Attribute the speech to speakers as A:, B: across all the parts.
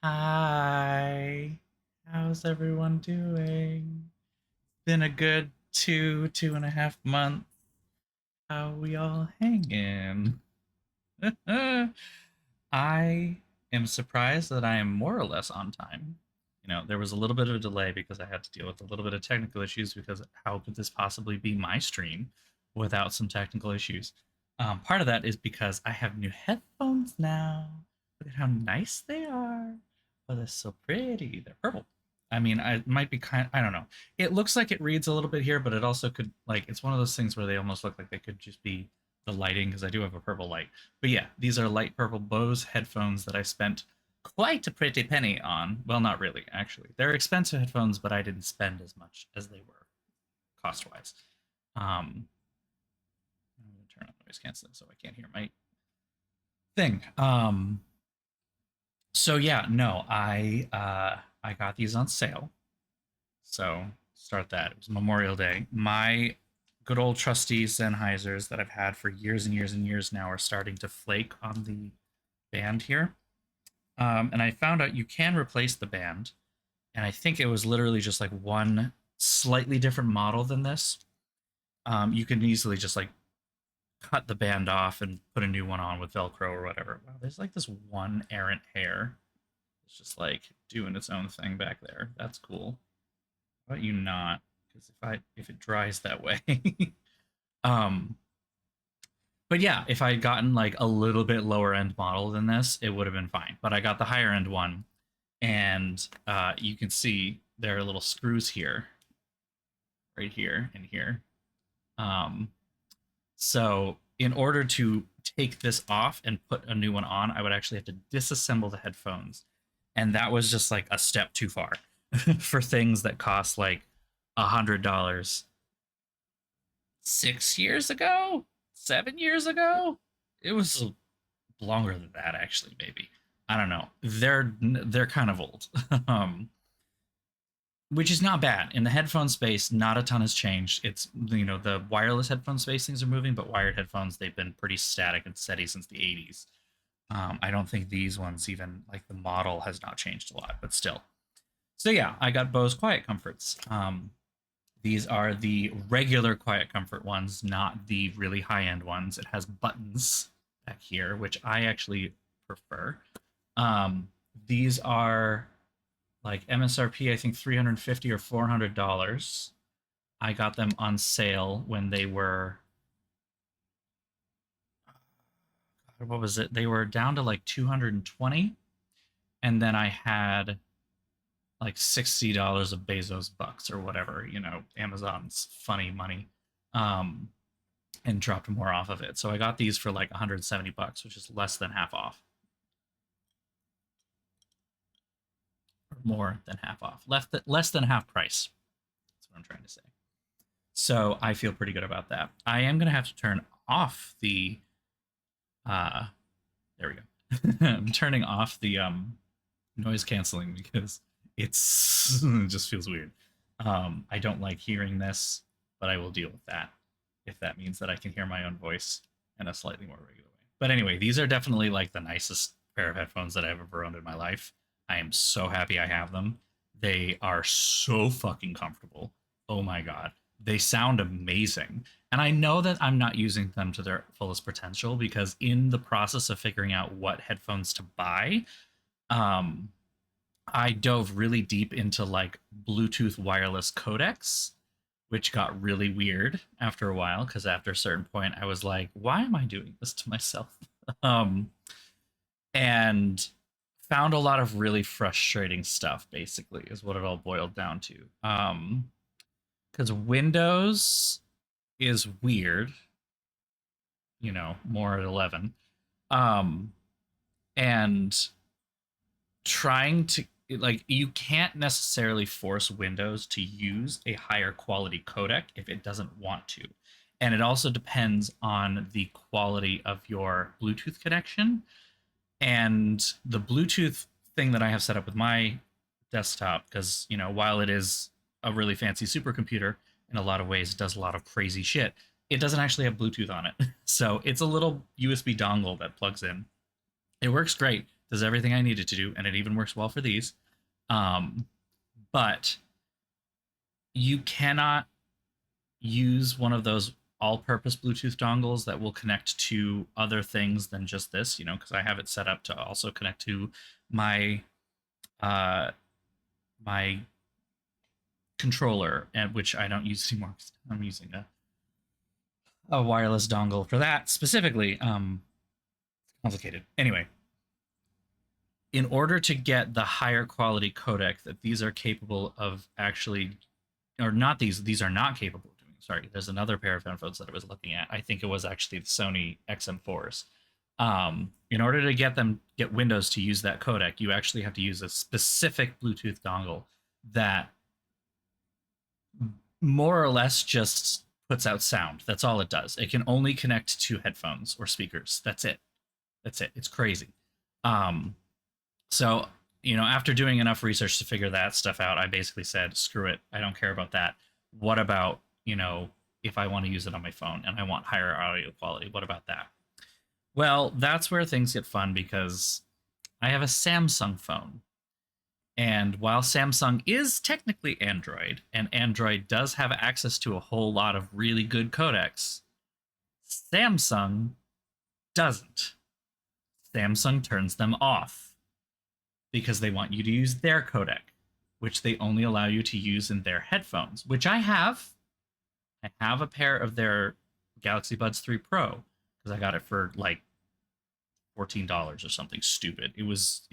A: Hi. How's everyone doing? Been a good 2.5 months. How we all hanging? I am surprised that I am more or less on time. There was a little bit of a delay because I had to deal with a little bit of technical issues because how could this possibly be my stream without some technical issues? Part of that is because I have new headphones now. Look at how nice they are. Oh, they're so pretty. They're purple. I mean, I might be I don't know. It looks like it reads a little bit here, but it also could, like, it's one of those things where they almost look like they could just be the lighting because I do have a purple light. But yeah, these are light purple Bose headphones that I spent quite a pretty penny on. Well, not really, actually. They're expensive headphones, but I didn't spend as much as they were cost wise. I'm going to turn on noise canceling so I can't hear my thing. So yeah, no, I got these on sale. So start that. It was Memorial Day. My good old trusty Sennheisers that I've had for years and years and years now are starting to flake on the band here. And I found out you can replace the band, and I think it was literally just like one slightly different model than this. You can easily just like cut the band off and put a new one on with Velcro or whatever. Wow, there's like this one errant hair. It's just like doing its own thing back there. That's cool. How about you not? Because if it dries that way, um, but yeah, if I had gotten like a little bit lower end model than this, it would have been fine. But I got the higher end one, and you can see there are little screws here, right here and here. Um, so in order to take this off and put a new one on, I would actually have to disassemble the headphones, and that was just like a step too far for things that cost like $100 6 years ago, 7 years ago. It was longer than that, actually. Maybe I don't know. They're kind of old, which is not bad. In the headphone space, not a ton has changed. It's the wireless headphone space things are moving, but wired headphones they've been pretty static and steady since the '80s. I don't think these ones even like the model has not changed a lot, but still. So yeah, I got Bose Quiet Comforts. These are the regular Quiet Comfort ones, not the really high end ones. It has buttons back here, which I actually prefer. Um, these are like MSRP, I think 350 or $400. I got them on sale when they were, what was it? They were down to like 220, and then I had like $60 of Bezos bucks or whatever, Amazon's funny money. Um, and dropped more off of it. So I got these for like 170 bucks, which is less than half off. Or more than half off. Less than half price. That's what I'm trying to say. So I feel pretty good about that. I am gonna have to turn off the uh there we go. I'm turning off the noise canceling because it just feels weird. I don't like hearing this, but I will deal with that if that means that I can hear my own voice in a slightly more regular way. But anyway, these are definitely like the nicest pair of headphones that I've ever owned in my life. I am so happy I have them. They are so fucking comfortable. Oh my god. They sound amazing. And I know that I'm not using them to their fullest potential because in the process of figuring out what headphones to buy, um, I dove really deep into like Bluetooth wireless codecs, which got really weird after a while because after a certain point I was like, why am I doing this to myself? um, and found a lot of really frustrating stuff. Basically, is what it all boiled down to. Because Windows is weird, more at 11. Um, and trying to like you can't necessarily force Windows to use a higher quality codec if it doesn't want to. And it also depends on the quality of your Bluetooth connection. And the Bluetooth thing that I have set up with my desktop, because, while it is a really fancy supercomputer, in a lot of ways it does a lot of crazy shit, it doesn't actually have Bluetooth on it. So it's a little USB dongle that plugs in. It works great, does everything I need it to do, and it even works well for these. But you cannot use one of those all-purpose Bluetooth dongles that will connect to other things than just this, because I have it set up to also connect to my uh my controller, and which I don't use anymore because I'm using a wireless dongle for that specifically. Complicated. Anyway, in order to get the higher quality codec that these are capable of actually, or not these are not capable of doing. Sorry, there's another pair of headphones that I was looking at. I think it was actually the Sony XM4s. In order to get Windows to use that codec, you actually have to use a specific Bluetooth dongle that more or less just puts out sound. That's all it does. It can only connect to headphones or speakers. That's it. It's crazy. So, after doing enough research to figure that stuff out, I basically said, screw it. I don't care about that. What about, if I want to use it on my phone and I want higher audio quality? What about that? Well, that's where things get fun because I have a Samsung phone. And while Samsung is technically Android, and Android does have access to a whole lot of really good codecs, Samsung doesn't. Samsung turns them off because they want you to use their codec, which they only allow you to use in their headphones, which I have. I have a pair of their Galaxy Buds 3 Pro because I got it for like $14 or something stupid. It was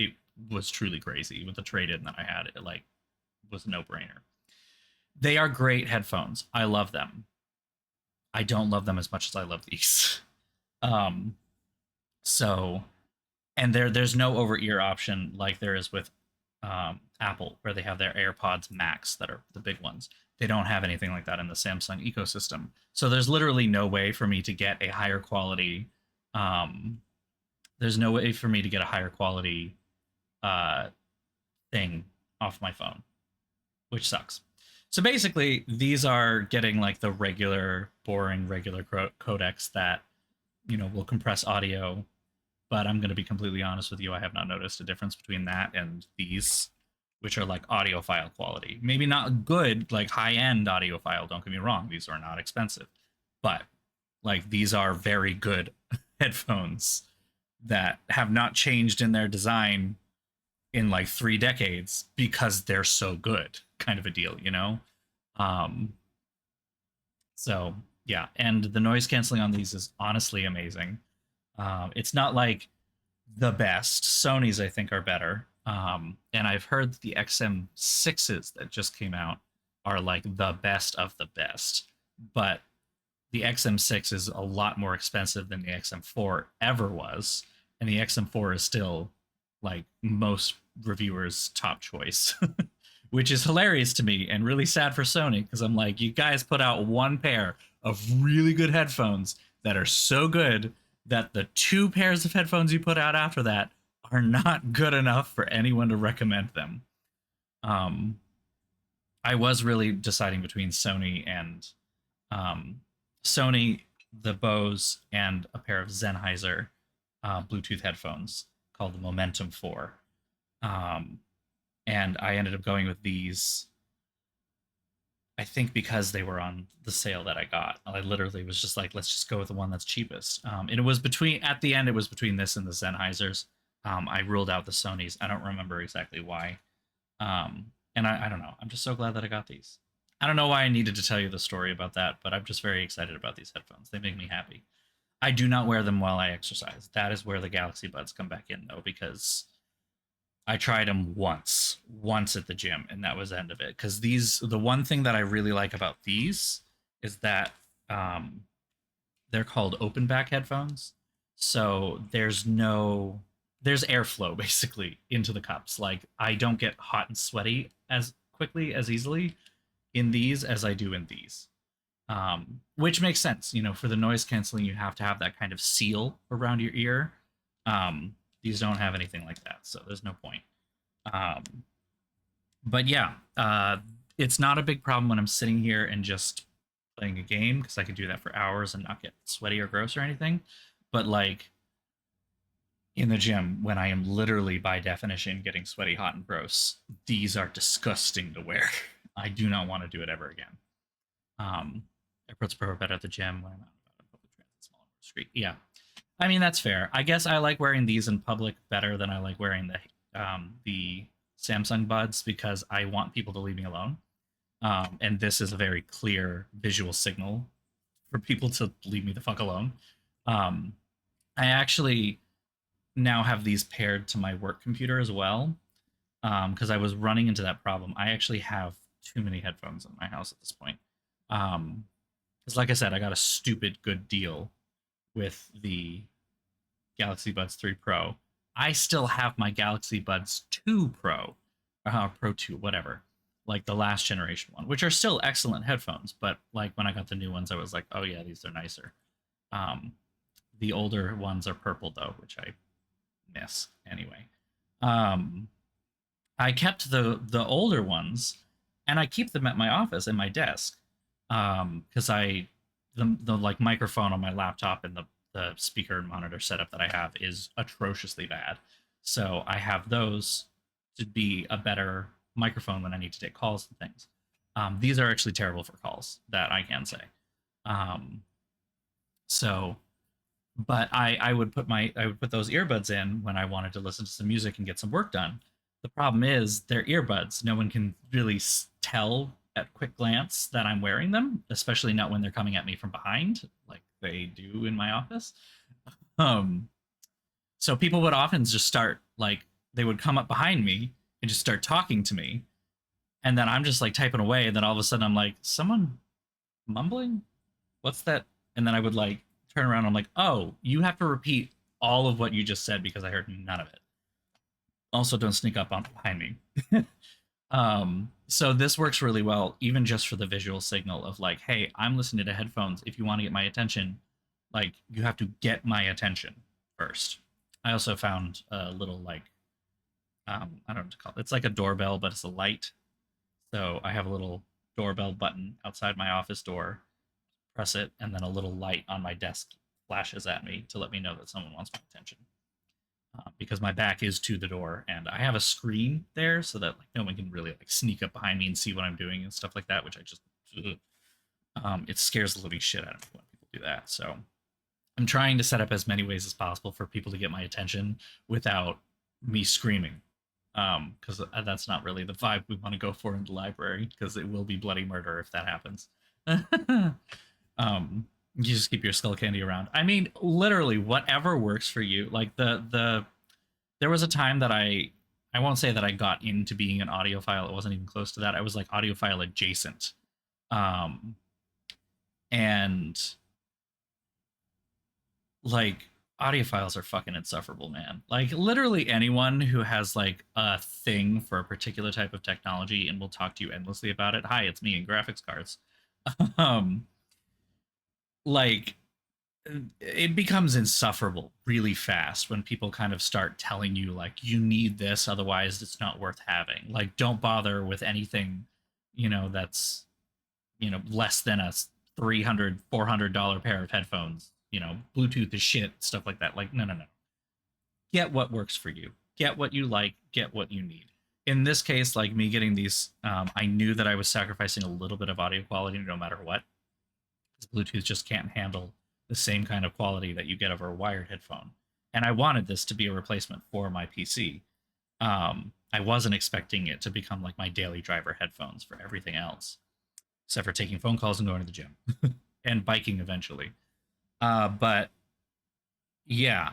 A: truly crazy with the trade-in that I had. It was a no-brainer. They are great headphones. I love them. I don't love them as much as I love these. So, and there's no over-ear option like there is with Apple, where they have their AirPods Max that are the big ones. They don't have anything like that in the Samsung ecosystem. So there's literally no way for me to get a higher quality. There's no way for me to get a higher quality thing off my phone, which sucks. So basically, these are getting like the boring regular codecs that will compress audio. But I'm going to be completely honest with you, I have not noticed a difference between that and these, which are like audiophile quality. Maybe not good, like high-end audiophile, don't get me wrong. These are not expensive. But like these are very good headphones that have not changed in their design in like 3 decades because they're so good, kind of a deal, So yeah, and the noise canceling on these is honestly amazing. It's not like the best. Sony's, I think, are better. And I've heard that the XM6s that just came out are like the best of the best. But the XM6 is a lot more expensive than the XM4 ever was. And the XM4 is still like most reviewers' top choice, which is hilarious to me and really sad for Sony because I'm like, you guys put out one pair of really good headphones that are so good that the 2 pairs of headphones you put out after that are not good enough for anyone to recommend them. I was really deciding between Sony and Sony, the Bose, and a pair of Sennheiser Bluetooth headphones called the Momentum 4. And I ended up going with these, I think because they were on the sale that I got. I literally was just like, let's just go with the one that's cheapest. And it was at the end, it was between this and the Sennheisers. I ruled out the Sonys. I don't remember exactly why. And I don't know. I'm just so glad that I got these. I don't know why I needed to tell you the story about that, but I'm just very excited about these headphones. They make me happy. I do not wear them while I exercise. That is where the Galaxy Buds come back in, though, because I tried them once at the gym, and that was the end of it. Because the one thing that I really like about these is that they're called open back headphones. So there's airflow basically into the cups. Like I don't get hot and sweaty as quickly as easily in these as I do in these. Which makes sense, for the noise canceling, you have to have that kind of seal around your ear. These don't have anything like that, so there's no point. But yeah, it's not a big problem when I'm sitting here and just playing a game, because I could do that for hours and not get sweaty or gross or anything. But like in the gym when I am literally, by definition, getting sweaty, hot, and gross. These are disgusting to wear. I do not want to do it ever again. AirPods Pro are better at the gym when I'm out and about on public transit, small and street. Yeah, I mean that's fair. I guess I like wearing these in public better than I like wearing the Samsung Buds because I want people to leave me alone. And this is a very clear visual signal for people to leave me the fuck alone. Um, I actually now have these paired to my work computer as well because I was running into that problem. I actually have too many headphones in my house at this point. Because, like I said, I got a stupid good deal with the Galaxy Buds 3 Pro. I still have my Galaxy Buds 2 Pro, or Pro 2, whatever, like the last generation one, which are still excellent headphones. But like when I got the new ones, I was like, oh yeah, these are nicer. Um, the older ones are purple though, which I miss anyway. Um, I kept the older ones, and I keep them at my office in my desk, because the like microphone on my laptop and the speaker and monitor setup that I have is atrociously bad. So I have those to be a better microphone when I need to take calls and things. These are actually terrible for calls, that I can say. Um, so but I would put those earbuds in when I wanted to listen to some music and get some work done. The problem is they're earbuds. No one can really tell at quick glance that I'm wearing them, especially not when they're coming at me from behind, like they do in my office. Um, so people would often just start like they would come up behind me and just start talking to me, and then I'm just like typing away, and then all of a sudden I'm like, someone mumbling? What's that? And then I would like turn around. And I'm like, oh, you have to repeat all of what you just said because I heard none of it. Also, don't sneak up on behind me. So this works really well, even just for the visual signal of like, hey, I'm listening to headphones. If you want to get my attention, like you have to get my attention first. I also found a little like, I don't know what to call it. It's like a doorbell, but it's a light. So I have a little doorbell button outside my office door, press it, and then a little light on my desk flashes at me to let me know that someone wants my attention. Because my back is to the door, and I have a screen there so that like no one can really like sneak up behind me and see what I'm doing and stuff like that. Which I just it scares the living shit out of me when people do that. So I'm trying to set up as many ways as possible for people to get my attention without me screaming. Because that's not really the vibe we want to go for in the library, because it will be bloody murder if that happens. You just keep your skull candy around. I mean, literally whatever works for you. Like there was a time that I won't say that I got into being an audiophile. It wasn't even close to that. I was like audiophile adjacent. Um and like audiophiles are fucking insufferable, man. Like literally anyone who has like a thing for a particular type of technology and will talk to you endlessly about it. Hi, it's me in graphics cards. um like it becomes insufferable really fast when people kind of start telling you like you need this, otherwise it's not worth having. Like don't bother with anything, that's less than a 300 $400 pair of headphones. Bluetooth is shit, stuff like that. Like no, no, no. Get what works for you, get what you like, get what you need. In this case, like me getting these, I knew that I was sacrificing a little bit of audio quality no matter what, because Bluetooth just can't handle the same kind of quality that you get over a wired headphone. And I wanted this to be a replacement for my PC. I wasn't expecting it to become like my daily driver headphones for everything else, except for taking phone calls and going to the gym and biking eventually. But yeah,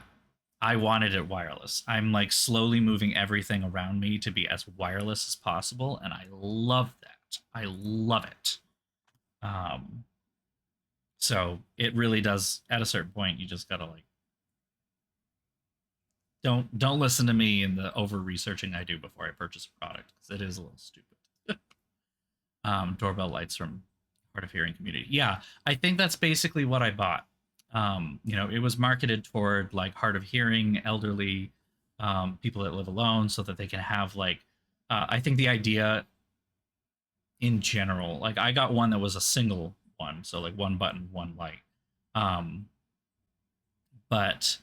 A: I wanted it wireless. I'm like slowly moving everything around me to be as wireless as possible, and I love that. I love it. Um, so it really does. At a certain point, you just gotta like don't listen to me and the over researching I do before I purchase a product, because it is a little stupid. Doorbell lights from Hard of Hearing community. Yeah, I think that's basically what I bought. It was marketed toward like hard of hearing, elderly, people that live alone, so that they can have like. I think the idea in general, like I got one that was a single one, so like one button, one light. Um, but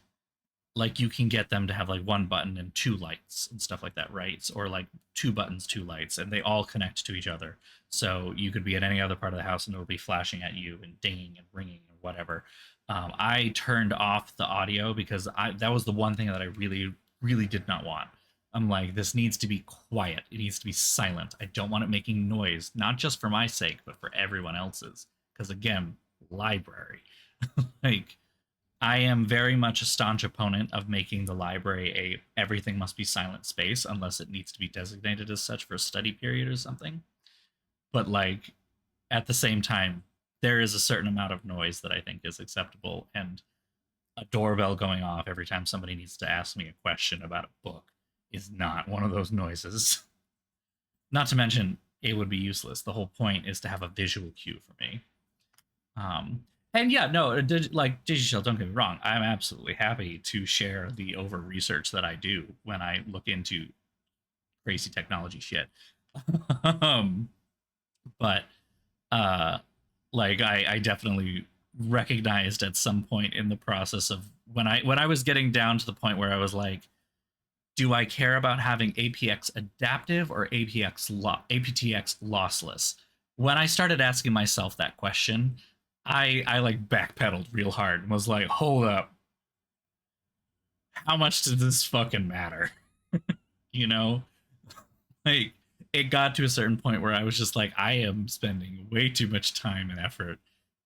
A: like you can get them to have like one button and two lights and stuff like that, right? Or like two buttons, two lights, and they all connect to each other. So you could be at any other part of the house and it'll be flashing at you and dinging and ringing and whatever. I turned off the audio because that was the one thing that I really, really did not want. I'm like, this needs to be quiet. It needs to be silent. I don't want it making noise, not just for my sake, but for everyone else's. Because again, library. Like, I am very much a staunch opponent of making the library a everything must be silent space unless it needs to be designated as such for a study period or something. But like at the same time, there is a certain amount of noise that I think is acceptable, and a doorbell going off every time somebody needs to ask me a question about a book is not one of those noises. Not to mention, it would be useless. The whole point is to have a visual cue for me. And yeah, no, like Digishell, don't get me wrong. I'm absolutely happy to share the over research that I do when I look into crazy technology shit. um, but uh, like I definitely recognized at some point in the process of when I was getting down to the point where I was like, do I care about having APX adaptive or APTX lossless? When I started asking myself that question, I like backpedaled real hard and was like, hold up, how much does this fucking matter? You know, like it got to a certain point where I was just like, I am spending way too much time and effort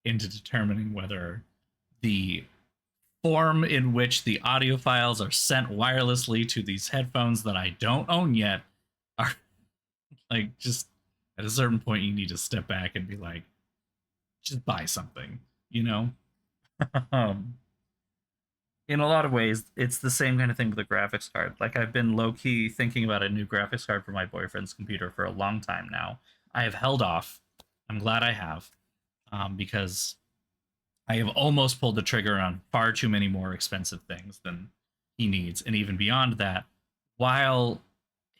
A: into determining whether the form in which the audio files are sent wirelessly to these headphones that I don't own yet are like, just at a certain point you need to step back and be like, just buy something, you know? um, in a lot of ways, it's the same kind of thing with the graphics card. Like, I've been low key thinking about a new graphics card for my boyfriend's computer for a long time now. I have held off. I'm glad I have, because I have almost pulled the trigger on far too many more expensive things than he needs. And even beyond that, while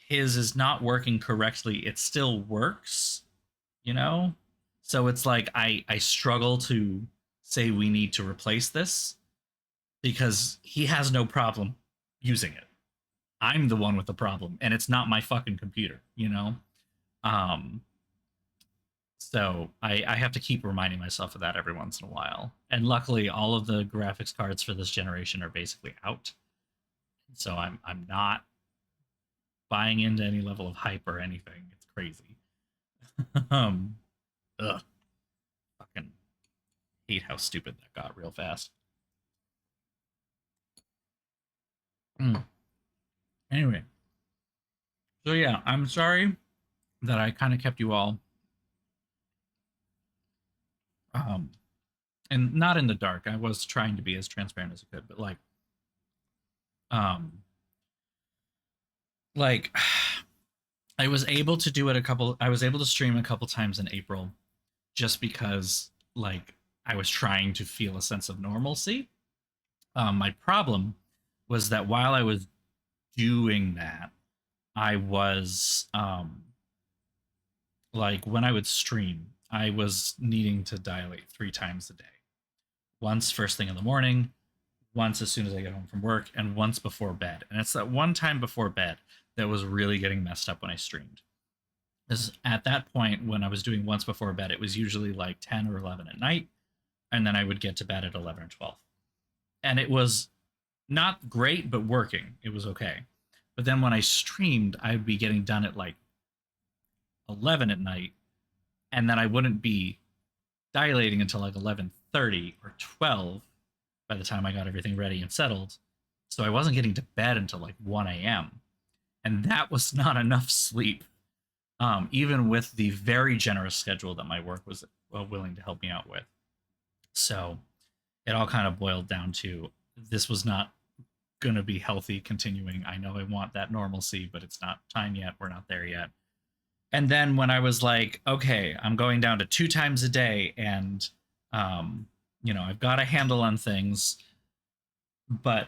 A: his is not working correctly, it still works, you know? So it's like I struggle to say we need to replace this because he has no problem using it. I'm the one with the problem, and it's not my fucking computer, you know? Um, so I have to keep reminding myself of that every once in a while. And luckily, all of the graphics cards for this generation are basically out. So I'm not buying into any level of hype or anything. It's crazy. um, ugh, fucking hate how stupid that got real fast. Mm. Anyway, so yeah, I'm sorry that I kind of kept you all um and not in the dark. I was trying to be as transparent as I could, but um like I was able to do it I was able to stream a couple times in April just because like I was trying to feel a sense of normalcy. My problem was that while I was doing that, I was like when I would stream, I was needing to dilate 3 times a day. Once first thing in the morning, once as soon as I get home from work, and once before bed. And it's that one time before bed that was really getting messed up when I streamed. Because at that point, when I was doing once before bed, it was usually like 10 or 11 at night, and then I would get to bed at 11 or 12. And it was not great, but working. It was okay. But then when I streamed, I'd be getting done at like 11 at night, and then I wouldn't be dilating until like 11:30 or 12 by the time I got everything ready and settled. So I wasn't getting to bed until like 1 a.m. And that was not enough sleep, even with the very generous schedule that my work was willing to help me out with. So it all kind of boiled down to this was not going to be healthy continuing. I know I want that normalcy, but it's not time yet. We're not there yet. And then when I was like, okay, I'm going down to 2 times a day and, I've got a handle on things, but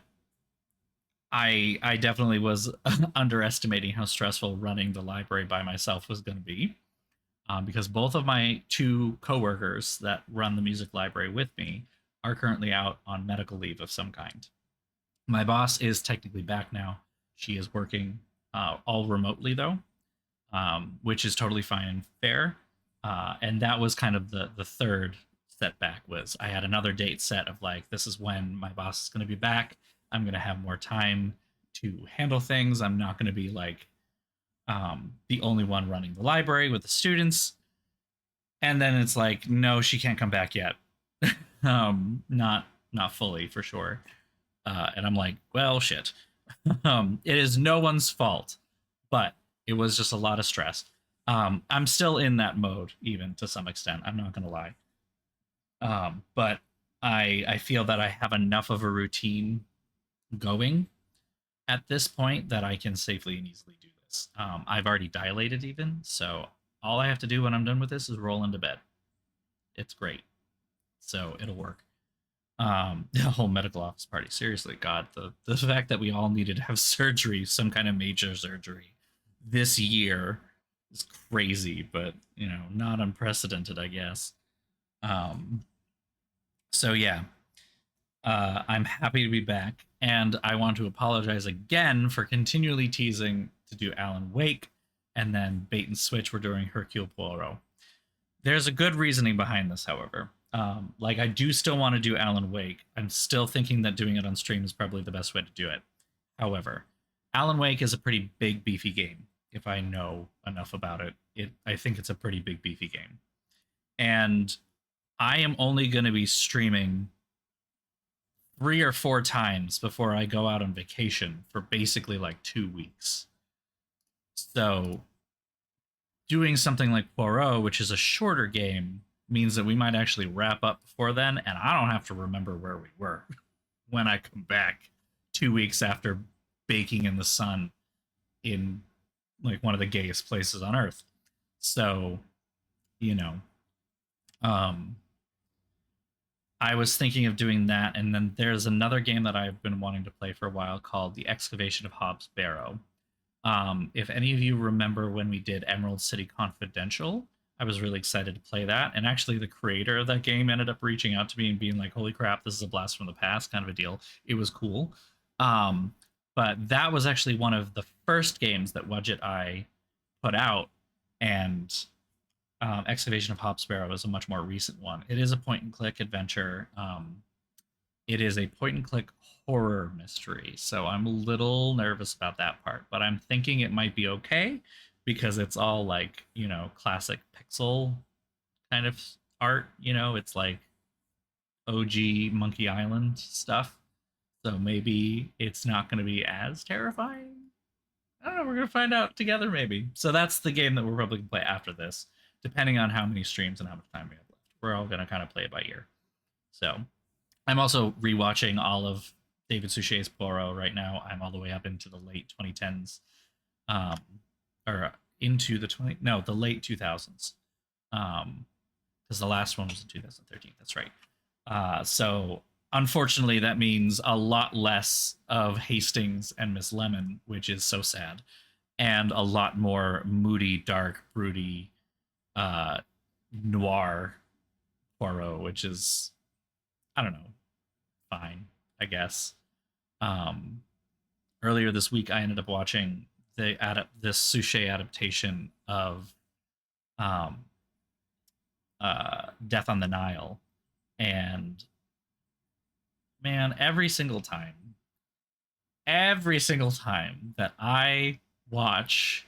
A: I definitely was underestimating how stressful running the library by myself was going to be, because both of my two coworkers that run the music library with me are currently out on medical leave of some kind. My boss is technically back now. She is working all remotely though, which is totally fine and fair. And that was kind of the third setback. Was I had another date set of like, this is when my boss is going to be back. I'm going to have more time to handle things. I'm not going to be like the only one running the library with the students. And then it's like, no, she can't come back yet. Not fully for sure. And I'm like, well, shit. It is no one's fault, but it was just a lot of stress. I'm still in that mode, even to some extent. I'm not gonna lie. But I feel that I have enough of a routine going at this point that I can safely and easily do this. I've already dilated even, so all I have to do when I'm done with this is roll into bed. It's great, so it'll work. The whole medical office party. Seriously, God, the fact that we all needed to have surgery, some kind of major surgery, this year is crazy, but not unprecedented, I guess. Um, so yeah, I'm happy to be back, and I want to apologize again for continually teasing to do Alan Wake, and then bait and switch. We're doing Hercule Poirot. There's a good reasoning behind this, however. Like I do still want to do Alan Wake. I'm still thinking that doing it on stream is probably the best way to do it. However, Alan Wake is a pretty big beefy game. If I know enough about it, I think it's a pretty big beefy game. And I am only going to be streaming 3 or 4 times before I go out on vacation for basically like 2 weeks. So doing something like Poirot, which is a shorter game, means that we might actually wrap up before then, and I don't have to remember where we were when I come back 2 weeks after baking in the sun in like one of the gayest places on earth. So, you know, um, I was thinking of doing that, and then there's another game that I've been wanting to play for a while called The Excavation of Hobbs Barrow. If any of you remember when we did Emerald City Confidential, I was really excited to play that. And actually, the creator of that game ended up reaching out to me and being like, holy crap, this is a blast from the past kind of a deal. It was cool. Um, but that was actually one of the first games that Wadget I put out. And Excavation of Hop Sparrow is a much more recent one. It is a point and click adventure. It is a point and click horror mystery. So I'm a little nervous about that part, but I'm thinking it might be okay because it's all like, classic pixel kind of art. It's like OG Monkey Island stuff. So maybe it's not going to be as terrifying. I don't know. We're going to find out together, maybe. So that's the game that we're probably going to play after this, depending on how many streams and how much time we have left. We're all going to kind of play it by ear. So I'm also rewatching all of David Suchet's Poirot right now. I'm all the way up into the late 2010s, um, or into the late 2000s, because the last one was in 2013. That's right. So unfortunately, that means a lot less of Hastings and Miss Lemon, which is so sad, and a lot more moody, dark, broody, noir Poirot, which is, I don't know, fine, I guess. Um, Earlier this week, I ended up watching this Suchet adaptation of um, Death on the Nile, and man, every single time that I watch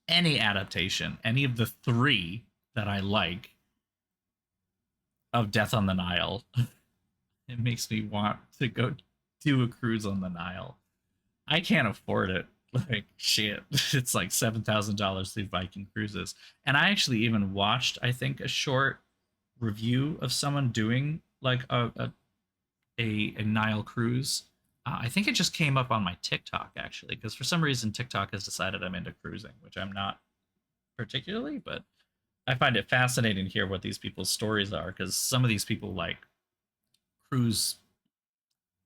A: any adaptation, any of the three that I like of Death on the Nile, it makes me want to go do a cruise on the Nile. I can't afford it. Like shit, it's like $7,000 through Viking cruises. And I actually even watched, I think, a short review of someone doing like a Nile cruise. I think it just came up on my TikTok actually, because for some reason TikTok has decided I'm into cruising, which I'm not particularly, but I find it fascinating to hear what these people's stories are, because some of these people like cruise,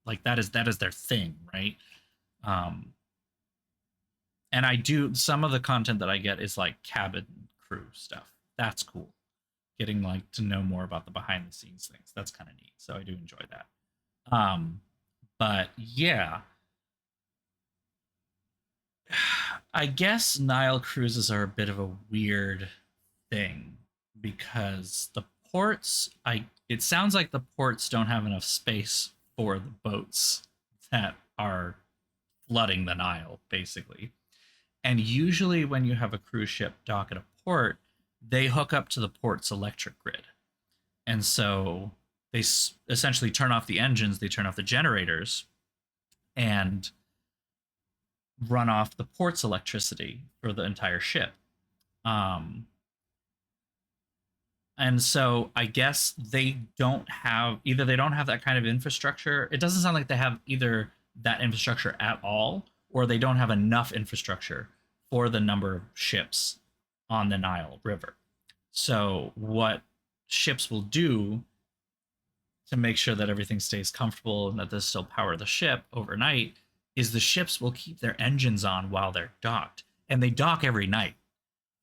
A: like that is their thing, right? Um, and I do, some of the content that I get is like cabin crew stuff. That's cool. Getting like to know more about the behind the scenes things. That's kind of neat. So I do enjoy that. Um, But yeah, I guess Nile cruises are a bit of a weird thing because the ports, I it sounds like the ports don't have enough space for the boats that are flooding the Nile, basically. And usually, when you have a cruise ship dock at a port, they hook up to the port's electric grid. And so they essentially turn off the engines, they turn off the generators, and run off the port's electricity for the entire ship. Um, and so I guess they don't have either they don't have that kind of infrastructure. It doesn't sound like they have either that infrastructure at all, or they don't have enough infrastructure for the number of ships on the Nile River. So what ships will do to make sure that everything stays comfortable and that there's still power the ship overnight is the ships will keep their engines on while they're docked. And they dock every night.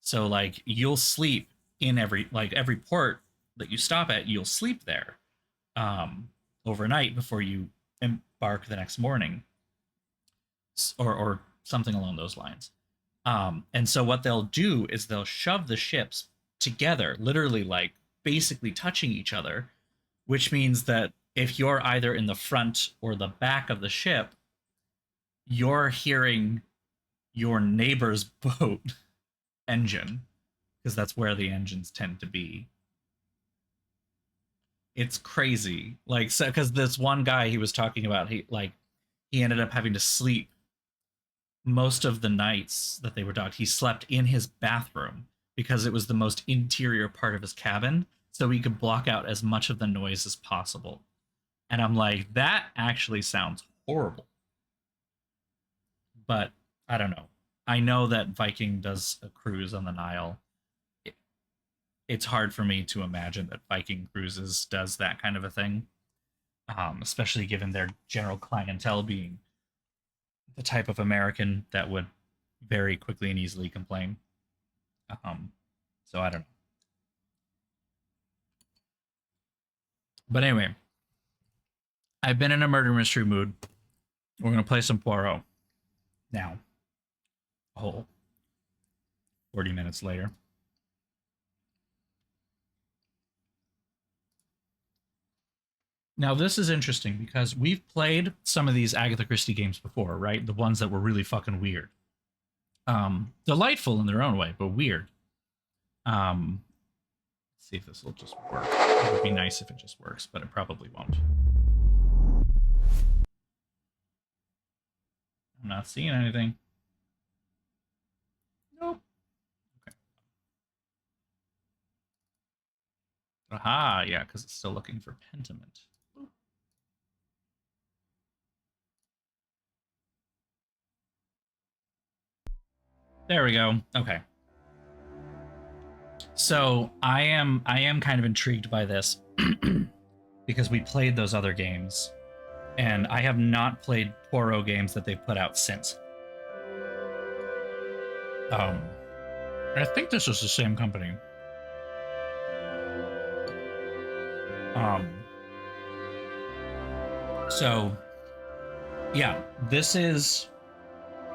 A: So like you'll sleep in every port that you stop at, you'll sleep there overnight before you embark the next morning, or something along those lines. And so what they'll do is they'll shove the ships together, literally like basically touching each other, which means that if you're either in the front or the back of the ship, you're hearing your neighbor's boat engine, because that's where the engines tend to be. It's crazy. Like, so because this one guy he was talking about, he ended up having to sleep most of the nights that they were docked. He slept in his bathroom because it was the most interior part of his cabin, so he could block out as much of the noise as possible. And I'm like, that actually sounds horrible. But I don't know. I know that Viking does a cruise on the Nile. It's hard for me to imagine that Viking Cruises does that kind of a thing, especially given their general clientele being the type of American that would very quickly and easily complain. So I don't know. But anyway, I've been in a murder mystery mood. We're gonna play some Poirot now. A whole 40 minutes later. Now, this is interesting because we've played some of these Agatha Christie games before, right? The ones that were really fucking weird. Delightful in their own way, but weird. Let's see if this will just work. It would be nice if it just works, but it probably won't. I'm not seeing anything. Nope. Okay. Aha, yeah, because it's still looking for Pentiment. There we go. Okay. So I am kind of intrigued by this because we played those other games, and I have not played Poirot games that they've put out since. I think this is the same company. So yeah, this is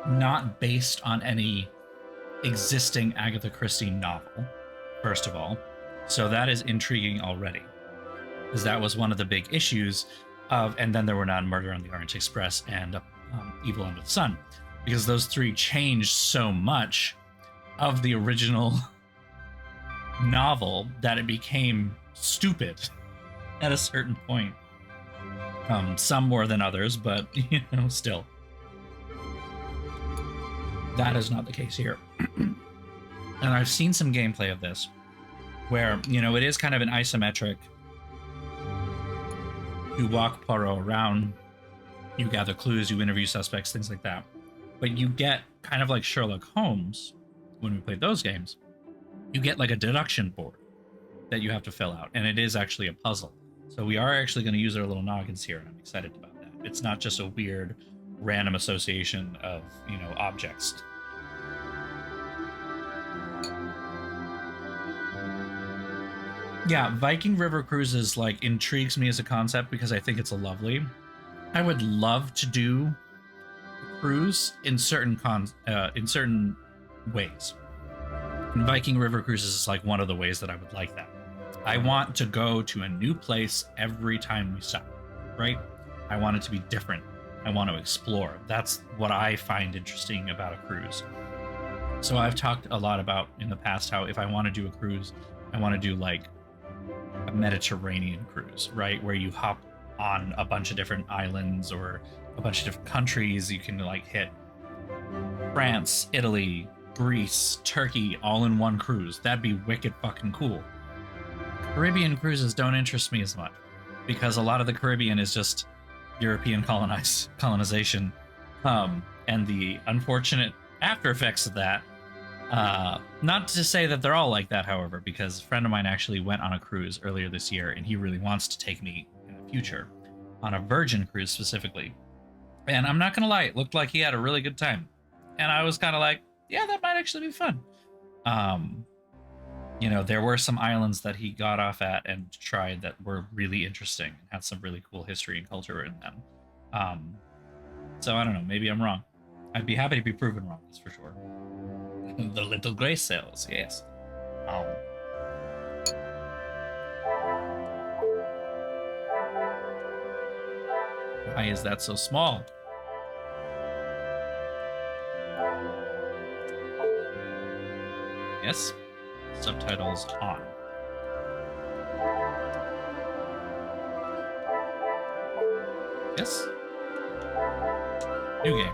A: not based on any existing Agatha Christie novel, first of all. So that is intriguing already, because that was one of the big issues of, and then there were not Murder on the Orient Express and Evil Under the Sun, because those three changed so much of the original novel that it became stupid at a certain point. Some more than others, but still. That is not the case here. And I've seen some gameplay of this where, it is kind of an isometric. You walk Poirot around, you gather clues, you interview suspects, things like that. But you get kind of like Sherlock Holmes when we played those games. You get like a deduction board that you have to fill out, and it is actually a puzzle. So we are actually going to use our little noggins here, and I'm excited about that. It's not just a weird random association of, objects. Yeah, Viking River Cruises intrigues me as a concept because I think it's a lovely. I would love to do a cruise in certain ways. And Viking River Cruises is like one of the ways that I would like that. I want to go to a new place every time we stop, right? I want it to be different. I want to explore. That's what I find interesting about a cruise. So I've talked a lot about in the past how if I want to do a cruise, I want to do like a Mediterranean cruise, right? Where you hop on a bunch of different islands or a bunch of different countries. You can like hit France, Italy, Greece, Turkey, all in one cruise. That'd be wicked fucking cool. Caribbean cruises don't interest me as much because a lot of the Caribbean is just European colonization, and the unfortunate after effects of that. Not to say that they're all like that, however, because a friend of mine actually went on a cruise earlier this year, and he really wants to take me in the future on a Virgin cruise specifically. And I'm not gonna lie, it looked like he had a really good time, and I was kind of like, yeah, that might actually be fun. You know, there were some islands that he got off at and tried that were really interesting and had some really cool history and culture in them. So I don't know, maybe I'm wrong. I'd be happy to be proven wrong, that's for sure. The little gray cells, yes. Why is that so small? Yes. Subtitles on. Yes. New game.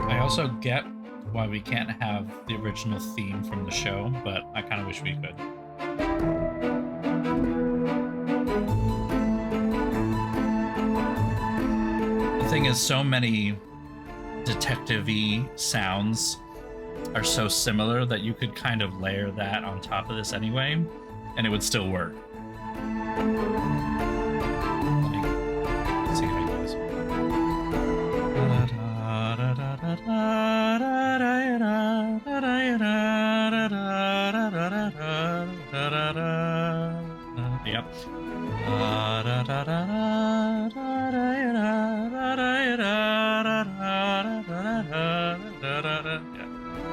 A: I also get why we can't have the original theme from the show, but I kind of wish we could. The thing is, so many detective-y sounds are so similar that you could kind of layer that on top of this anyway, and it would still work. Let's see how it goes. Yep.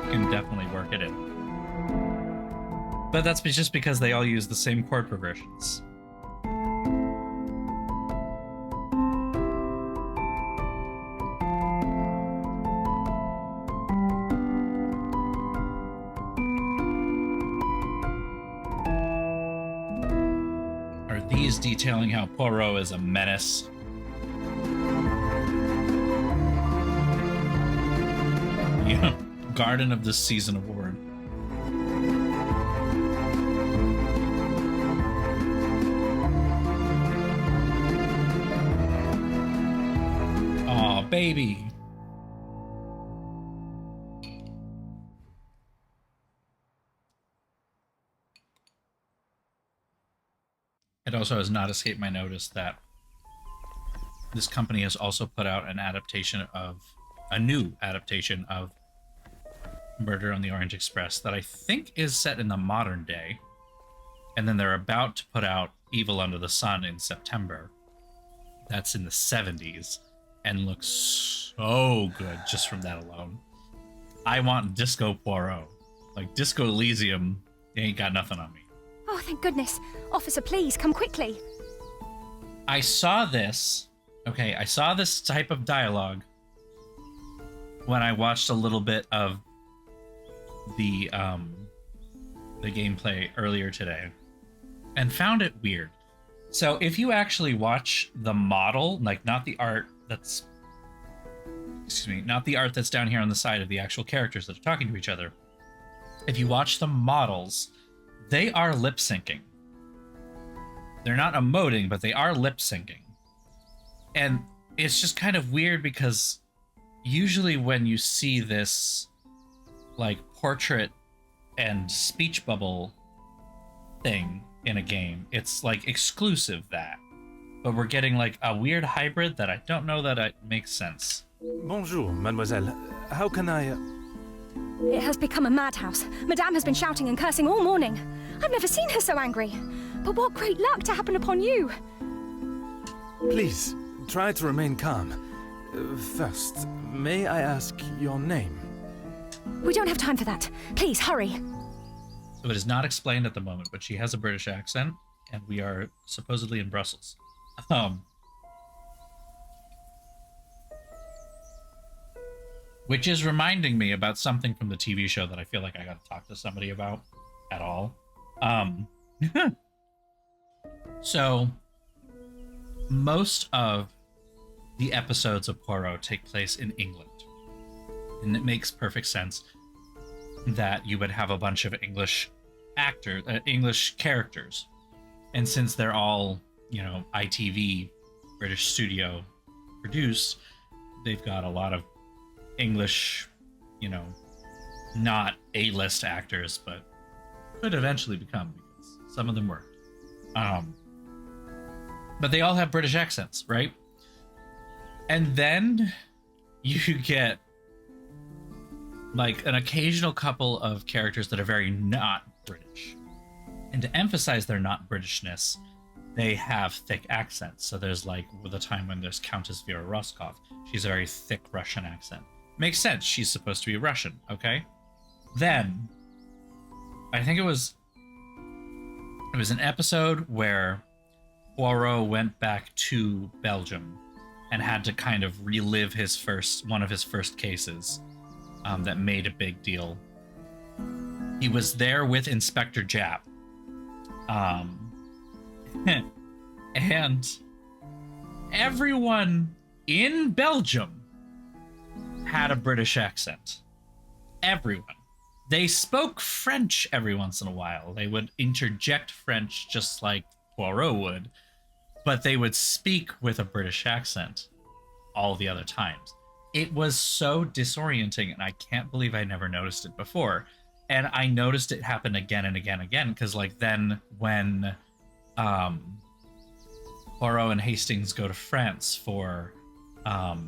A: You can definitely work it in. But that's just because they all use the same chord progressions. Are these detailing how Poirot is a menace? Yeah, Garden of the Season Award. Aw, baby. It also has not escaped my notice that this company has also put out an adaptation of a new adaptation of Murder on the Orient Express that I think is set in the modern day. And then they're about to put out Evil Under the Sun in September. That's in the 70s and looks so good just from that alone. I want Disco Poirot. Like Disco Elysium, they ain't got nothing on me.
B: Oh, thank goodness. Officer, please, come quickly.
A: I saw this. Okay, I saw this type of dialogue when I watched a little bit of the gameplay earlier today and found it weird. So if you actually watch the model, like not the art that's not the art that's down here on the side of the actual characters that are talking to each other. If you watch the models, they are lip syncing. They're not emoting, but they are lip syncing. And it's just kind of weird because usually when you see this like portrait and speech bubble thing in a game, it's like exclusive that. but we're getting like a weird hybrid that I don't know that it makes sense.
C: Bonjour, mademoiselle. How can I...
B: It has become a madhouse. Madame has been shouting and cursing all morning. I've never seen her so angry. But what great luck to happen upon you.
C: Please, try to remain calm. First, may I ask your name?
B: We don't have time for that. Please, hurry.
A: So it is not explained at the moment, but she has a British accent, and we are supposedly in Brussels. Which is reminding me about something from the TV show that I feel like I gotta talk to somebody about at all. So, most of the episodes of Poirot take place in England. And it makes perfect sense that you would have a bunch of English actors, English characters. And since they're all, you know, ITV, British studio produced, they've got a lot of English, you know, not A-list actors, but could eventually become, because some of them were. But they all have British accents, right? And then you get like an occasional couple of characters that are very not British. And to emphasize their not Britishness, they have thick accents. So there's like the time when there's Countess Vera Roscoff. She's a very thick Russian accent. Makes sense. She's supposed to be Russian, okay? Then, I think it was an episode where Poirot went back to Belgium and had to kind of relive one of his first cases that made a big deal. He was there with Inspector Japp. And everyone in Belgium had a British accent. Everyone. They spoke French every once in a while. They would interject French just like Poirot would, but they would speak with a British accent all the other times. It was so disorienting, and I can't believe I never noticed it before. And I noticed it happen again and again and again, because like then when Poirot and Hastings go to France for oh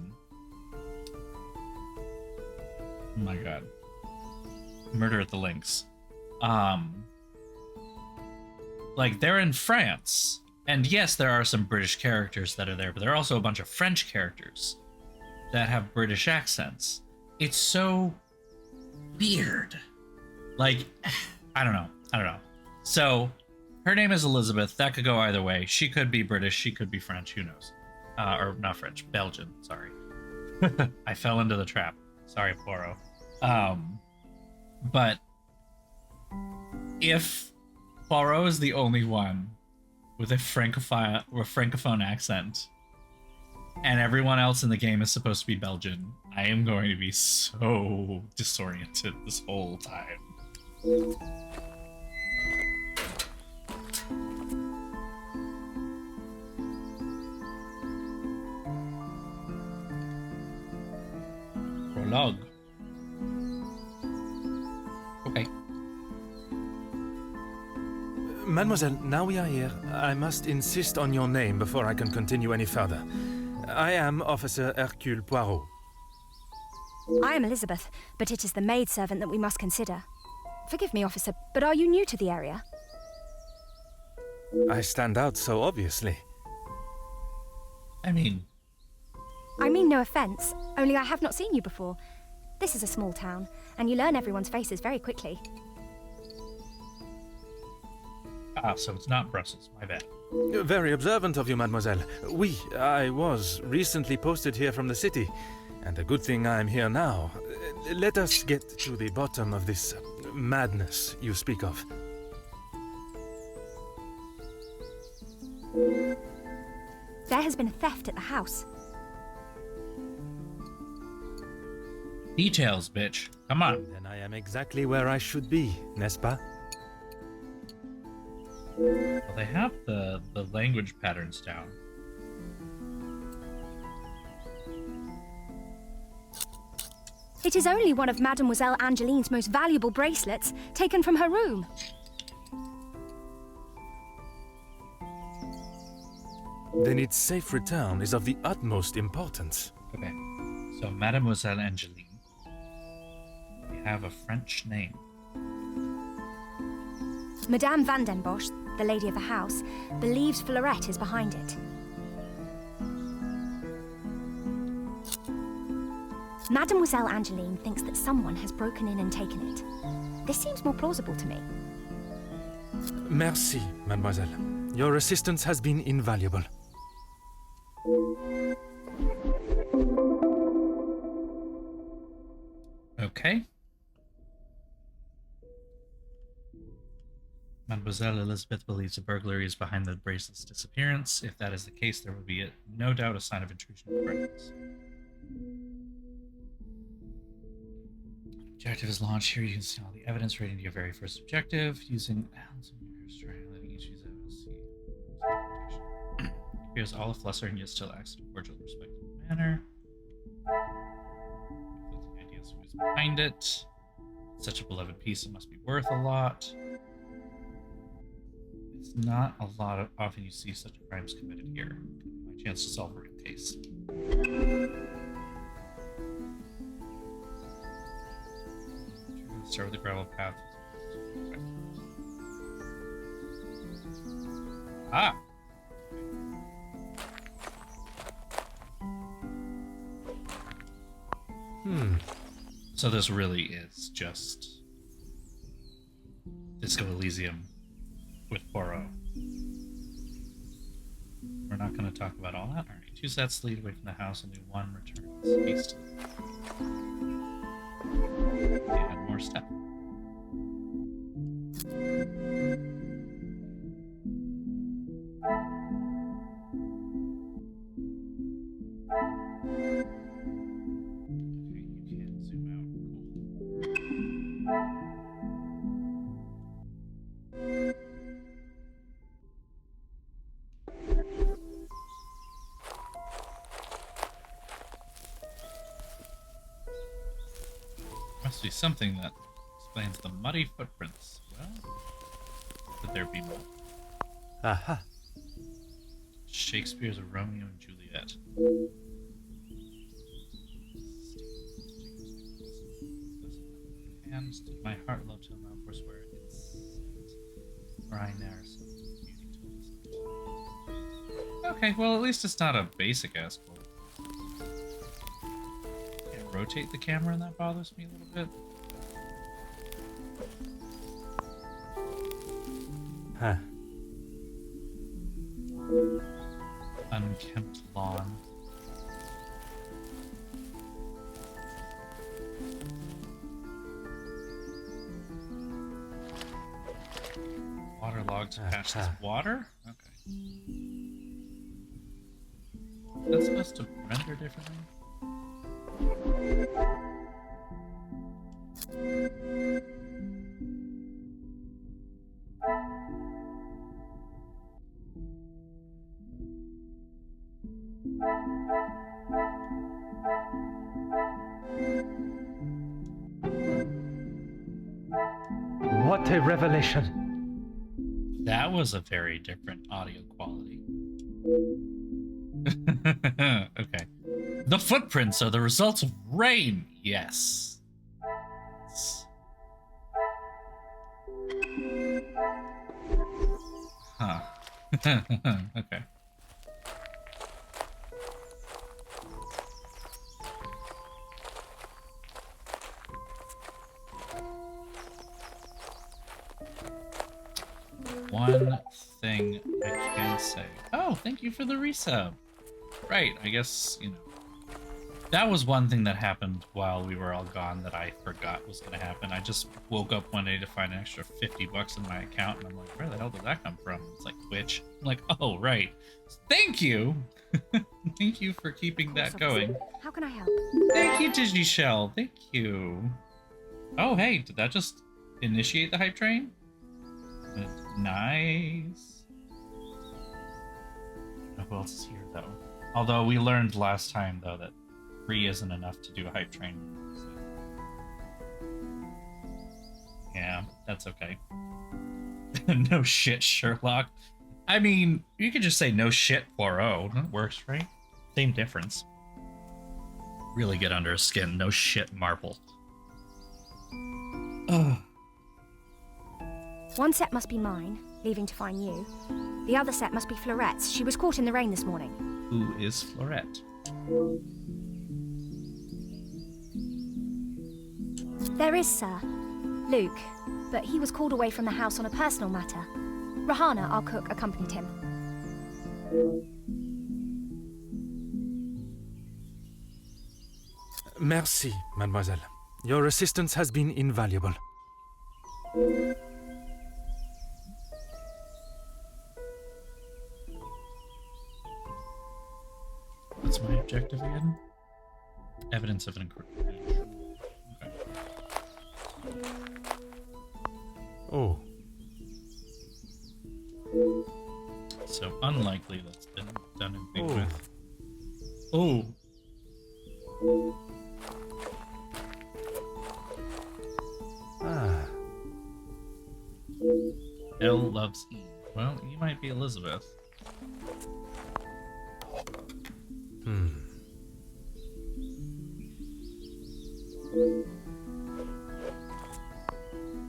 A: my god, Murder at the Links, like they're in France, and yes, there are some British characters that are there, but there are also a bunch of French characters that have British accents. It's so weird. Like, I don't know. So, her name is Elizabeth. That could go either way. She could be British. She could be French. Who knows? Or not French. Belgian. Sorry. I fell into the trap. Sorry, Poirot. But if Poirot is the only one with a francophone accent, and everyone else in the game is supposed to be Belgian, I am going to be so disoriented this whole time. Prologue. Okay.
C: Mademoiselle, now we are here, I must insist on your name before I can continue any further. I am Officer Hercule Poirot.
B: I am Elizabeth, but it is the maidservant that we must consider. Forgive me, officer, but are you new to the area?
C: I stand out so obviously.
A: I mean
B: no offense, only I have not seen you before. This is a small town, and you learn everyone's faces very quickly.
A: so it's not Brussels, my bad.
C: Very observant of you, mademoiselle. Oui, I was recently posted here from the city, and a good thing I'm here now. Let us get to the bottom of this madness you speak of.
B: There has been a theft at the house.
A: Details, bitch. Come on.
C: Then I am exactly where I should be, n'est-ce pas?
A: Well, they have the language patterns down.
B: It is only one of Mademoiselle Angeline's most valuable bracelets, taken from her room.
C: then its safe return is of the utmost importance.
A: Okay. So, Mademoiselle Angeline. We have a French name.
B: Madame Van den Bosch, the lady of the house, believes Fleurette is behind it. Mademoiselle Angeline thinks that someone has broken in and taken it. This seems more plausible to me.
C: Merci, mademoiselle. Your assistance has been invaluable.
A: Okay. Mademoiselle Elizabeth believes a burglary is behind the bracelet's disappearance. If that is the case, there will be no doubt a sign of intrusion of prejudice. Objective is launched. Here you can see all the evidence relating to your very first objective. Using letting each use evidence. Appears all a fluster and yet still acts in a cordial, respectful manner. Conflicting ideas of who's behind it. Such a beloved piece, it must be worth a lot. It's not a lot of often you see such crimes committed here. My chance to solve a real case. Start with the gravel path. Ah! So this really is just Disco Elysium with Poirot. We're not going to talk about all that. Alright, 2 sets lead away from the house, only 1 returns hastily. And more stuff. Okay, you can zoom out. Cool. Must be something that explains the muddy footprints. Well, could there be more?
C: Aha.
A: Shakespeare's Romeo and Juliet. Hands to my heart love till now, forswear it's for I ne'er so beauty till. Okay, well at least it's not a basic ass quote. Can't rotate the camera and that bothers me a little bit.
C: Huh.
A: Unkempt lawn. Waterlogged patches. Water? Okay. That's supposed to render differently?
D: What a revelation!
A: That was a very different audio quality. Okay. The footprints are the results of rain. Yes. Huh. Okay. One thing I can say. Oh, thank you for the resub. Right, I guess, you know. That was one thing that happened while we were all gone that I forgot was going to happen. I just woke up one day to find an extra $50 in my account, and I'm like, where the hell did that come from? It's like Twitch. I'm like, oh, right. Thank you! Thank you for keeping that going.
B: How can I help?
A: Thank you, Digishell. Thank you. Oh, hey, did that just initiate the hype train? Nice. I don't know who else is here, though. Although we learned last time, though, that 3 isn't enough to do a hype train. So. Yeah, that's okay. No shit, Sherlock. I mean, you could just say no shit, Poirot. That works, right? Same difference. Really get under his skin. No shit, Marple. Ugh.
B: One set must be mine, leaving to find you. The other set must be Florette's. She was caught in the rain this morning.
A: Who is Florette?
B: There is, sir. Luke. But he was called away from the house on a personal matter. Rahana, our cook, accompanied him.
C: Merci, mademoiselle. Your assistance has been invaluable.
A: What's my objective again? Evidence of an okay.
C: Oh.
A: So unlikely that's been done anything
C: Oh.
A: with. Oh.
C: Ah.
A: L loves E. Well, you might be Elizabeth.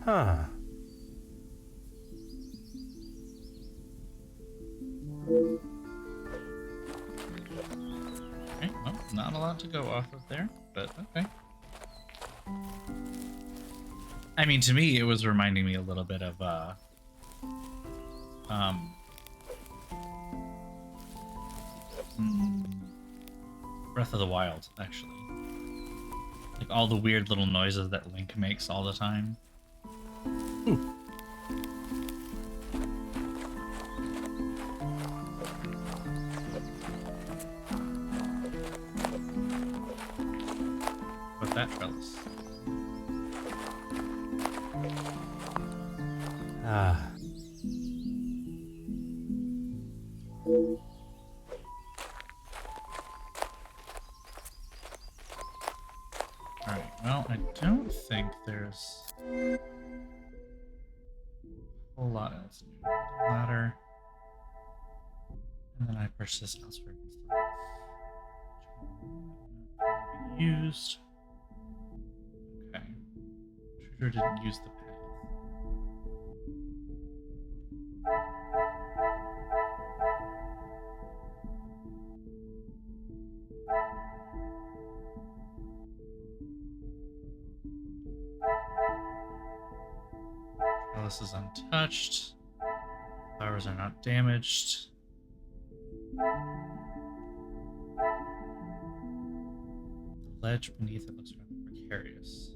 C: Huh.
A: Okay, well, not a lot to go off of there, but okay. I mean, to me, it was reminding me a little bit of, Breath of the Wild, actually. Like all the weird little noises that Link makes all the time. What that fellas?
C: Ah.
A: Alright, well, I don't think there's a whole lot else. Ladder. And then I persist elsewhere against the roof. Be used. Okay. Intruder didn't use the path. Trellis is untouched. Flowers are not damaged. The ledge beneath it looks rather precarious.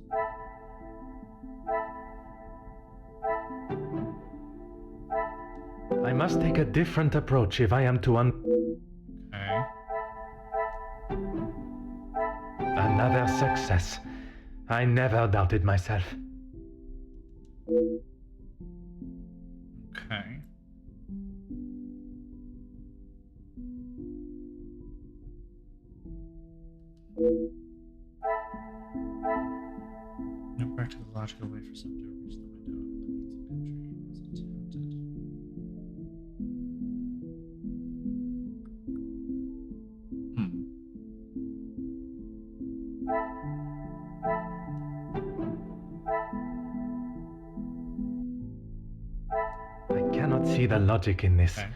D: I must take a different approach if I am to
A: Okay.
D: Another success. I never doubted myself.
A: Okay. No practical logical way for someone to reach the window of the means of entry as attempted.
D: I cannot see the logic in this.
A: Okay.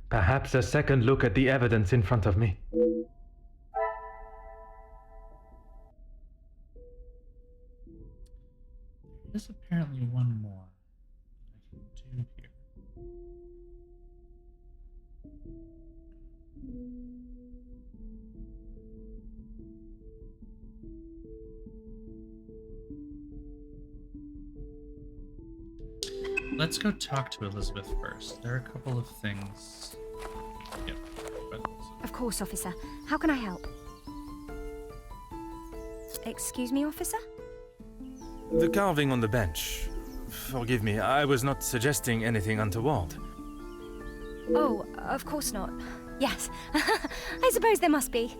D: Perhaps a second look at the evidence in front of me.
A: There's apparently one more I can do here. Let's go talk to Elizabeth first. There are a couple of things. Yep.
B: Of course, officer. How can I help? Excuse me, officer?
C: The carving on the bench. Forgive me, I was not suggesting anything untoward.
B: Oh, of course not. Yes. I suppose there must be.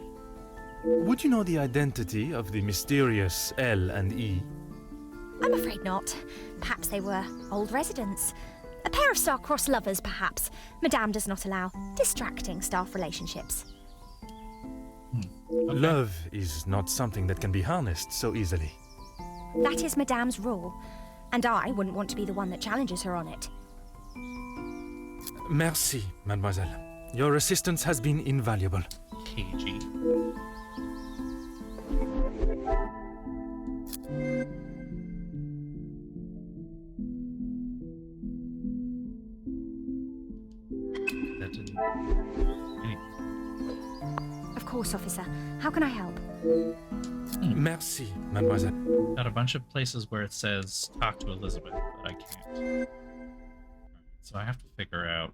C: Would you know the identity of the mysterious L and E?
B: I'm afraid not. Perhaps they were old residents. A pair of star-crossed lovers, perhaps. Madame does not allow distracting staff relationships.
A: Okay.
C: Love is not something that can be harnessed so easily.
B: That is Madame's rule, and I wouldn't want to be the one that challenges her on it.
C: Merci, mademoiselle. Your assistance has been invaluable.
A: KG. That didn't...
B: Of course, officer. How can I help?
C: Merci, mademoiselle.
A: Got a bunch of places where it says talk to Elizabeth, but I can't. So I have to figure out.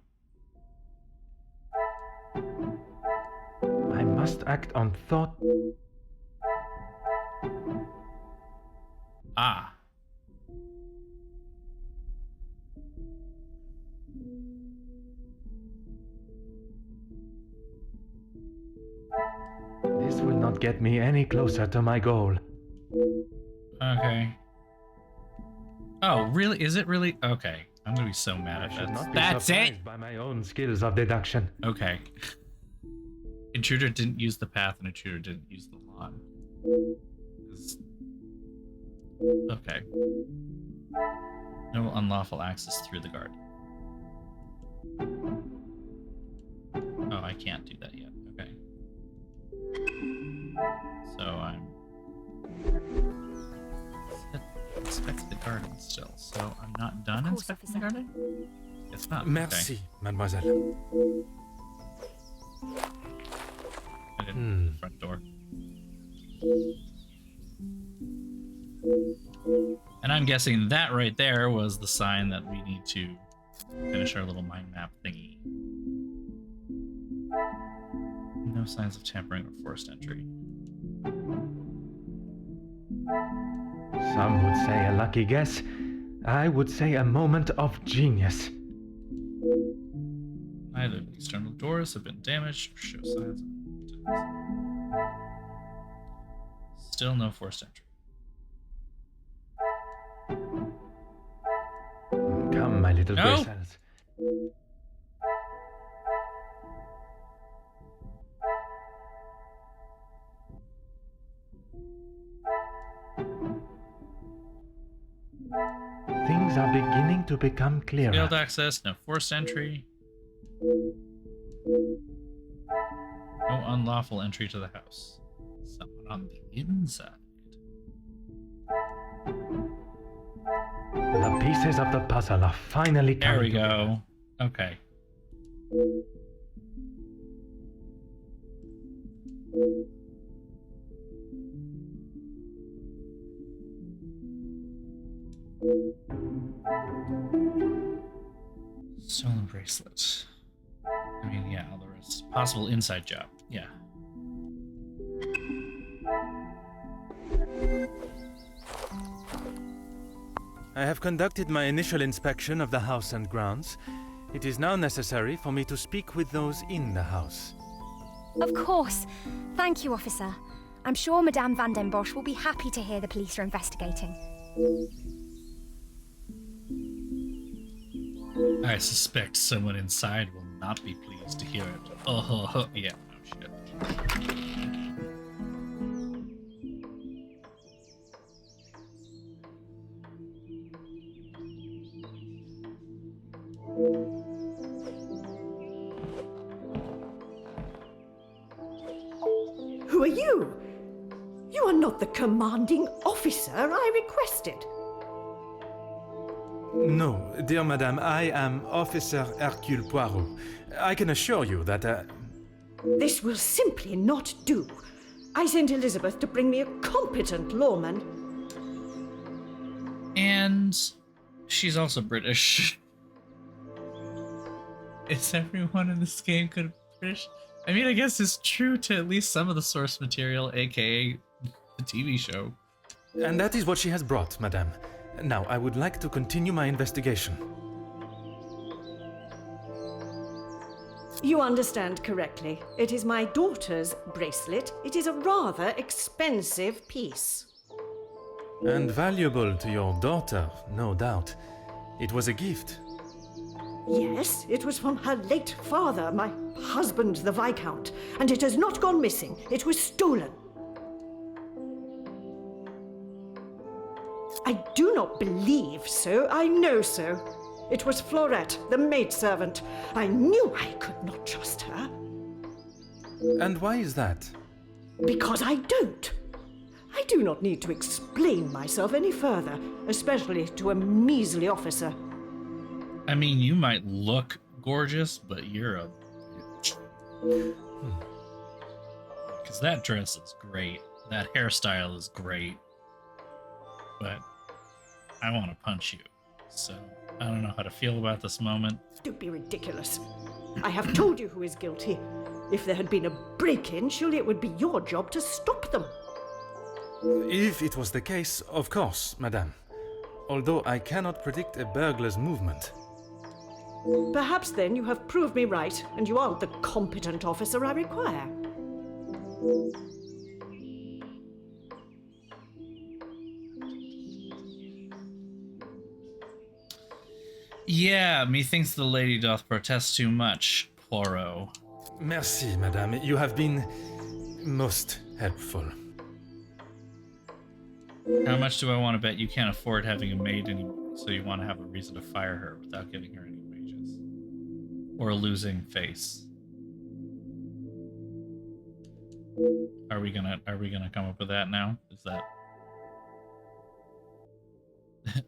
D: I must act on thought.
A: Ah.
D: This will not get me any closer to my goal.
A: Okay. Oh, really? Is it really? Okay. I'm gonna be so mad
D: I
A: at
D: should
A: that.
D: not be
A: That's it!
D: surprised by my own skills of deduction.
A: Okay. Intruder didn't use the path and intruder didn't use the lawn. Okay. No unlawful access through the garden. Oh, I can't do that yet. Okay. So I'm... Inspect the garden still. So I'm not done
B: Of course,
A: inspecting the
B: officer.
A: garden? It's not.
C: Merci, mademoiselle.
A: Okay. I didn't the front door. And I'm guessing that right there was the sign that we need to finish our little mind map thingy. No signs of tampering or forced entry.
D: Some would say a lucky guess. I would say a moment of genius.
A: Neither of the external doors have been damaged or show signs of still no forced entry.
D: Come, my little
A: No.
D: Gracels. Things are beginning to become clearer.
A: Failed access, no forced entry. No unlawful entry to the house. Someone on the inside.
D: The pieces of the puzzle are finally
A: There
D: coming
A: we
D: together.
A: go. Okay. Stolen bracelet. I mean, yeah, all the rest. Possible inside job. Yeah.
C: I have conducted my initial inspection of the house and grounds. It is now necessary for me to speak with those in the house.
B: Of course. Thank you, officer. I'm sure Madame Van den Bosch will be happy to hear the police are investigating.
A: I suspect someone inside will not be pleased to hear it. Oh, yeah. Oh, shit.
E: Who are you? You are not the commanding officer I requested.
C: No, dear madame, I am Officer Hercule Poirot. I can assure you that,
E: This will simply not do. I sent Elizabeth to bring me a competent lawman.
A: And she's also British. Is everyone in this game good British? I mean, I guess it's true to at least some of the source material, aka the TV show.
C: And that is what she has brought, madame. Now, I would like to continue my investigation.
E: You understand correctly. It is my daughter's bracelet. It is a rather expensive piece.
C: And valuable to your daughter, no doubt. It was a gift.
E: Yes, it was from her late father, my husband, the Viscount, and it has not gone missing. It was stolen. I do not believe so. I know so. It was Florette, the maidservant. I knew I could not trust her.
C: And why is that?
E: Because I don't. I do not need to explain myself any further, especially to a measly officer.
A: I mean, you might look gorgeous, but you're a bitch. Because that dress is great. That hairstyle is great. But I want to punch you. So I don't know how to feel about this moment.
E: Don't be ridiculous. I have told you who is guilty. If there had been a break-in, surely it would be your job to stop them.
C: If it was the case, of course, madame. Although I cannot predict a burglar's movement.
E: Perhaps then you have proved me right, and you aren't the competent officer I require.
A: Yeah, methinks the lady doth protest too much, Poirot.
C: Merci, madame. You have been most helpful.
A: How much do I want to bet you can't afford having a maid anymore, so you want to have a reason to fire her without giving her any wages? Or a losing face? Are we gonna come up with that now? Is that...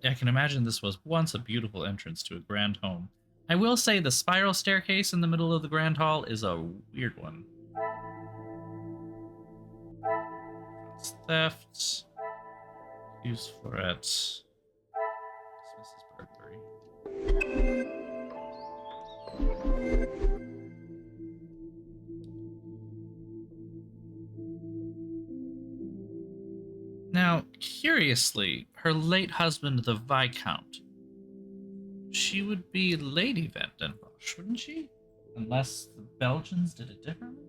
A: I can imagine this was once a beautiful entrance to a grand home. I will say the spiral staircase in the middle of the grand hall is a weird one. Theft. Use Florette. Dismisses burglary. Now, curiously, her late husband, the Viscount, she would be Lady Van den Bosch, wouldn't she? Unless the Belgians did it differently?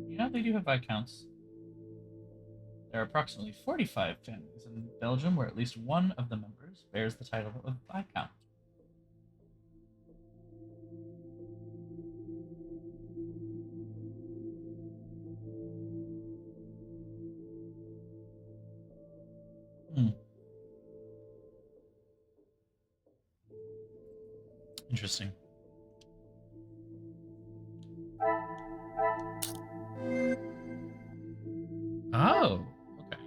A: Yeah, they do have Viscounts. There are approximately 45 families in Belgium where at least one of the members bears the title of Viscount. Interesting. Oh, okay.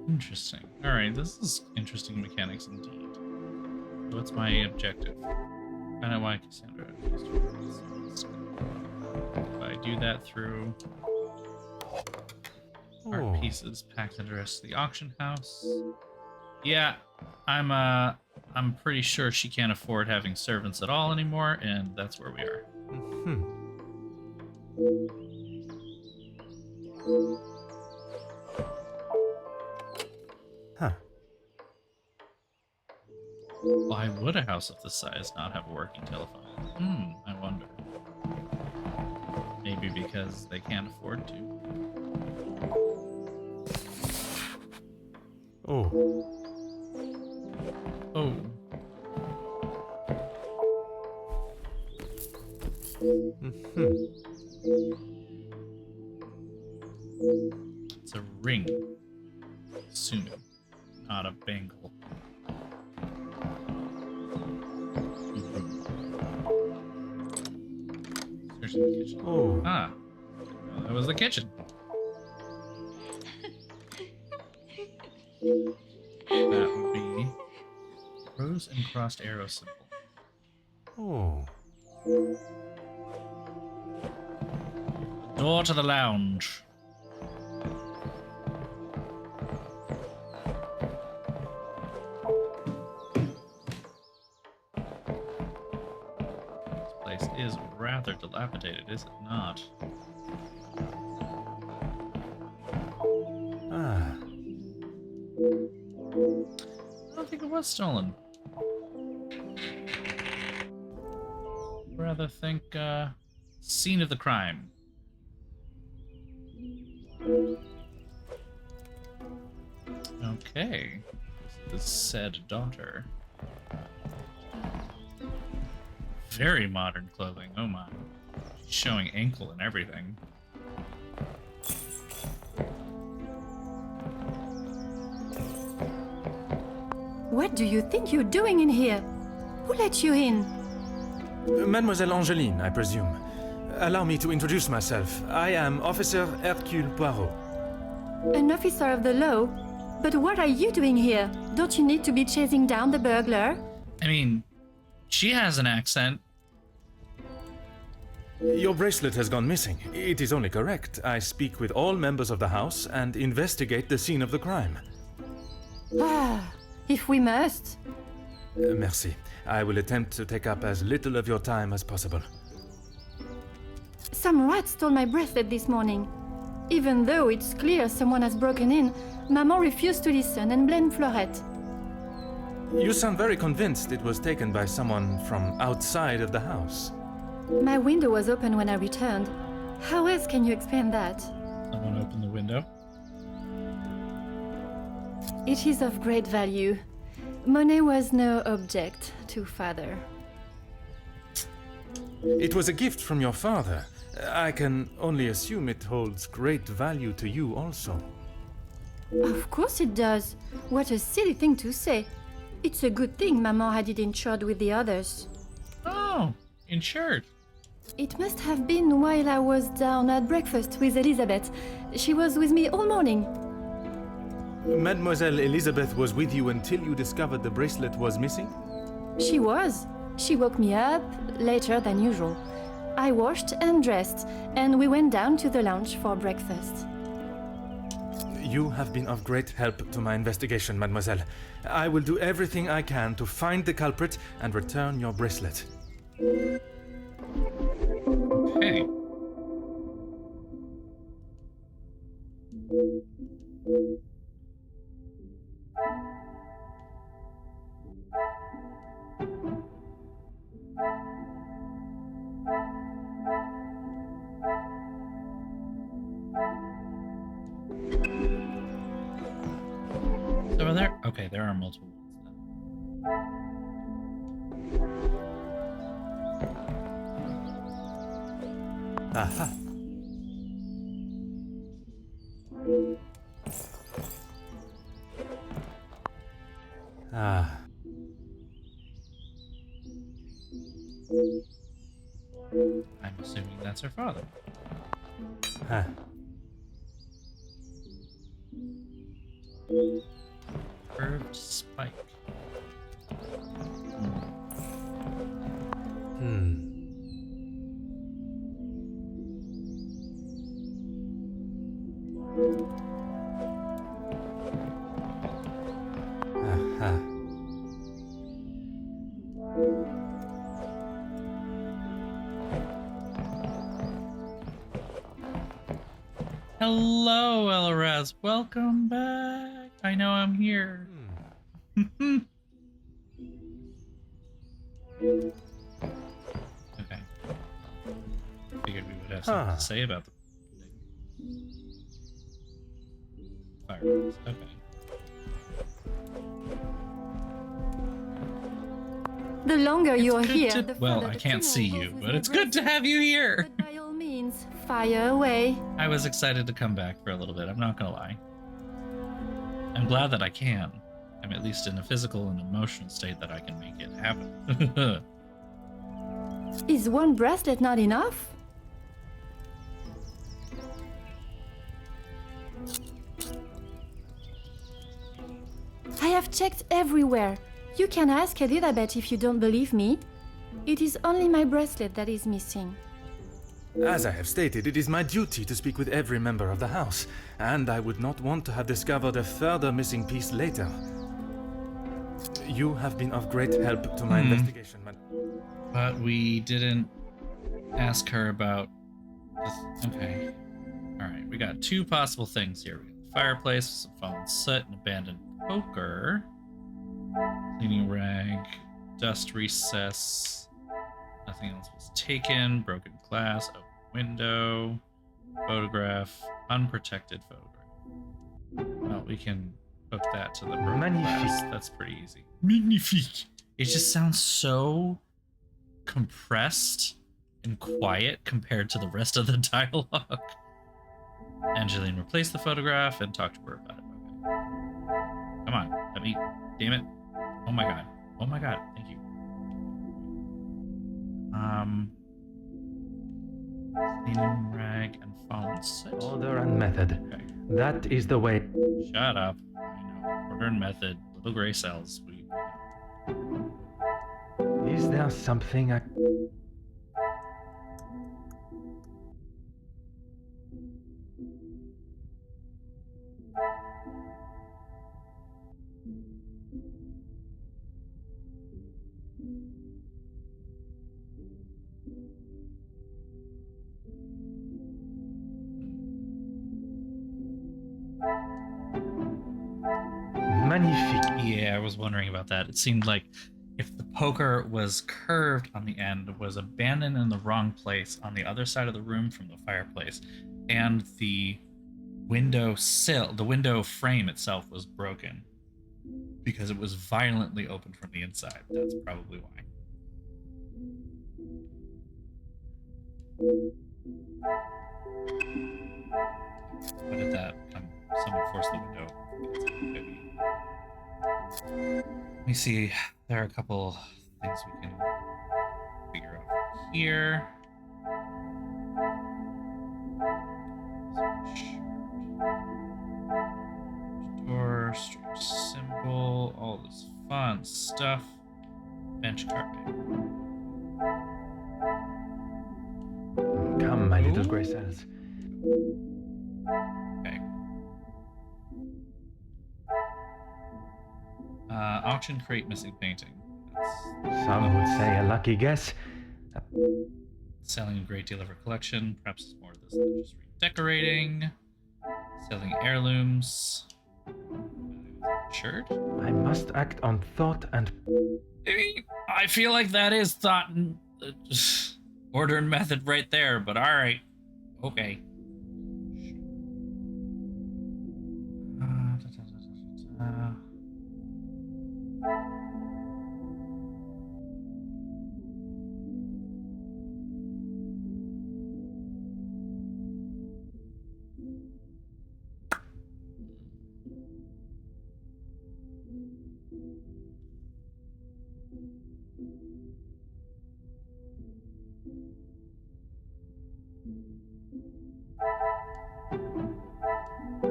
A: Interesting. All right, this is interesting mechanics indeed. What's my objective? Find out why Cassandra used to resist. If I do that through art pieces packed into the rest of the auction house. Yeah, I'm pretty sure she can't afford having servants at all anymore, and that's where we are.
C: Huh.
A: Why would a house of this size not have a working telephone? I wonder. Maybe because they can't afford to.
C: Oh.
A: Oh. It's a ring. Soon. Not a bangle. Search in the kitchen.
C: Oh.
A: Ah. That was the kitchen. That would be rose and crossed arrow symbol.
C: Oh.
A: Door to the lounge. rather dilapidated, is it not?
C: Ah.
A: I don't think it was stolen. Rather think, scene of the crime. Okay. The said daughter. Very modern clothing, oh my. She's showing ankle and everything.
F: What do you think you're doing in here? Who let you in?
C: Mademoiselle Angeline, I presume. Allow me to introduce myself. I am Officer Hercule Poirot.
F: An officer of the law? But what are you doing here? Don't you need to be chasing down the burglar?
A: I mean, she has an accent.
C: Your bracelet has gone missing. It is only correct. I speak with all members of the house and investigate the scene of the crime.
F: Ah, if we must.
C: Merci. I will attempt to take up as little of your time as possible.
F: Some rat stole my bracelet this morning. Even though it's clear someone has broken in, Maman refused to listen and blamed Florette.
C: You sound very convinced it was taken by someone from outside of the house.
F: My window was open when I returned. How else can you explain that?
A: Someone opened the window.
F: It is of great value. Money was no object to father.
C: It was a gift from your father. I can only assume it holds great value to you also.
F: Of course it does. What a silly thing to say. It's a good thing Maman had it insured with the others.
A: Oh, insured.
F: It must have been while I was down at breakfast with Elizabeth. She was with me all morning.
C: Mademoiselle Elizabeth was with you until you discovered the bracelet was missing?
F: She was. She woke me up later than usual. I washed and dressed, and we went down to the lounge for breakfast.
C: You have been of great help to my investigation, mademoiselle. I will do everything I can to find the culprit and return your bracelet.
A: Okay. Over there? Okay, there are multiple ones then.
C: Aha. Ah.
A: I'm assuming that's her father.
C: Huh.
A: Curved spike.
C: Aha.
A: Hello, Elraz. Welcome back. I know I'm here. Okay. Figured we would have something to say about the fireworks. Okay.
F: The longer
A: It's
F: you're
A: good
F: here,
A: to-
F: the
A: well,
F: further
A: I
F: the
A: can't see
F: funeral
A: you,
F: goes with
A: but
F: my
A: it's good to
F: bracelet.
A: have you here.
F: But by all means, fire away.
A: I was excited to come back for a little bit. I'm not gonna lie. I'm glad that I can. I'm at least in a physical and emotional state that I can make it happen.
F: Is one bracelet not enough? I have checked everywhere. You can ask Elizabeth if you don't believe me. It is only my bracelet that is missing.
C: As I have stated, it is my duty to speak with every member of the house, and I would not want to have discovered a further missing piece later. You have been of great help to my investigation, madam.
A: But we didn't Ask her about this. Okay. Alright, we got two possible things here. We got the fireplace, some fallen soot, an abandoned poker, cleaning rag, dust recess. Nothing else was taken. Broken glass, open window, photograph, unprotected photograph. Well, we can hook that to the broken glass. That's pretty easy. Magnifique. It just sounds so compressed and quiet compared to the rest of the dialogue. Angeline replaced the photograph and talked to her about it. Okay. Come on, let me. Damn it. Oh my god. Oh my god. Thank you. Cleaning rag and fallen soot.
D: Order and method.
A: Okay.
D: That is the way.
A: Shut up. I know. Order and method. Little gray cells. We know.
D: Is there something I... Magnifique.
A: Yeah, I was wondering about that. It seemed like if the poker was curved on the end, was abandoned in the wrong place on the other side of the room from the fireplace, and the window sill, the window frame itself was broken because it was violently opened from the inside. That's probably why. What did that come? Someone forced the window. Maybe. Let me see. There are a couple things we can figure out here. Door, strange symbol, all this fun stuff. Bench carpet.
D: Come, my little gray cells.
A: Okay. Auction crate missing painting. That's
D: Some would say a lucky guess.
A: selling a great deal of her collection. Perhaps it's more of this than just redecorating. Selling heirlooms. Shirt.
D: I must act on thought and...
A: I feel like that is thought and order and method right there, but alright. Okay.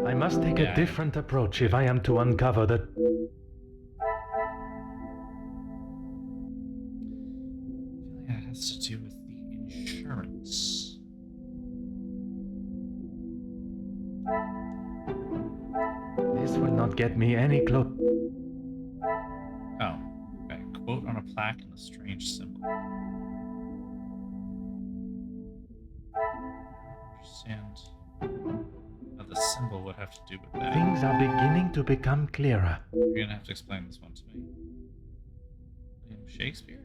D: I must take a different approach if I am to uncover the...
A: I feel like that has to do with the insurance.
D: This will not get me any close.
A: Oh, okay. Quote on a plaque and a strange symbol. I don't understand how the symbol would have to do with that.
D: Things are beginning to become clearer.
A: You're gonna have to explain this one to me. William Shakespeare?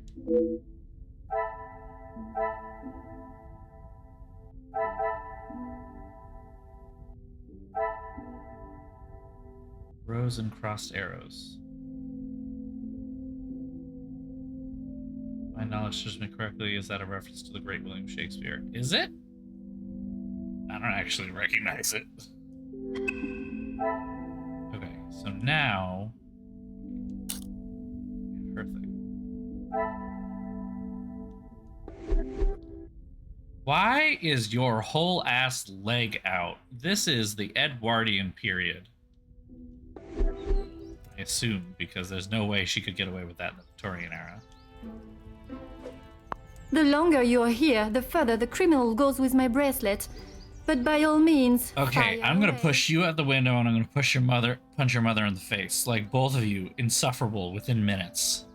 A: Rows and crossed arrows. My knowledge serves me correctly. Is that a reference to the great William Shakespeare? Is it? I don't actually recognize it. Okay, so now her thing. Why is your whole ass leg out? This is the Edwardian period. I assume, because there's no way she could get away with that in the Victorian era.
F: The longer you are here, the further the criminal goes with my bracelet. But by all means,
A: Okay,
F: fire
A: I'm gonna
F: away.
A: push you out the window and I'm gonna punch your mother in the face. Like both of you, insufferable within minutes.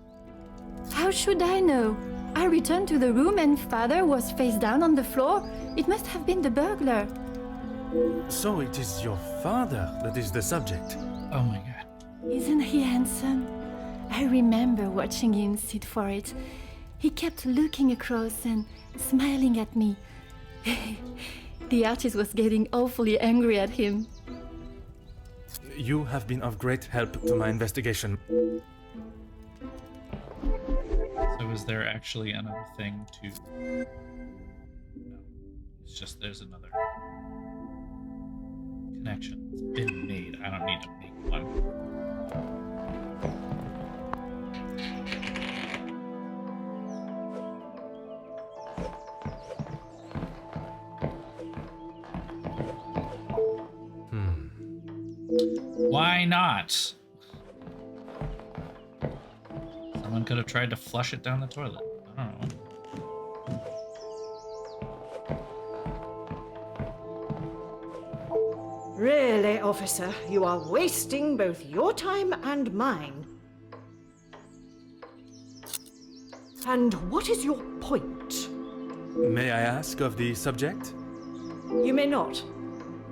F: How should I know? I returned to the room and Father was face down on the floor. It must have been the burglar.
C: So it is your father that is the subject.
A: Oh my god.
F: Isn't he handsome? I remember watching him sit for it. He kept looking across and smiling at me. The artist was getting awfully angry at him.
C: You have been of great help to my investigation.
A: So is there actually another thing to... No. It's just there's another connection that's been made. I don't need to make one. Why not? Someone could have tried to flush it down the toilet. I don't know.
E: Really, officer, you are wasting both your time and mine. And what is your point?
C: May I ask of the subject?
E: You may not.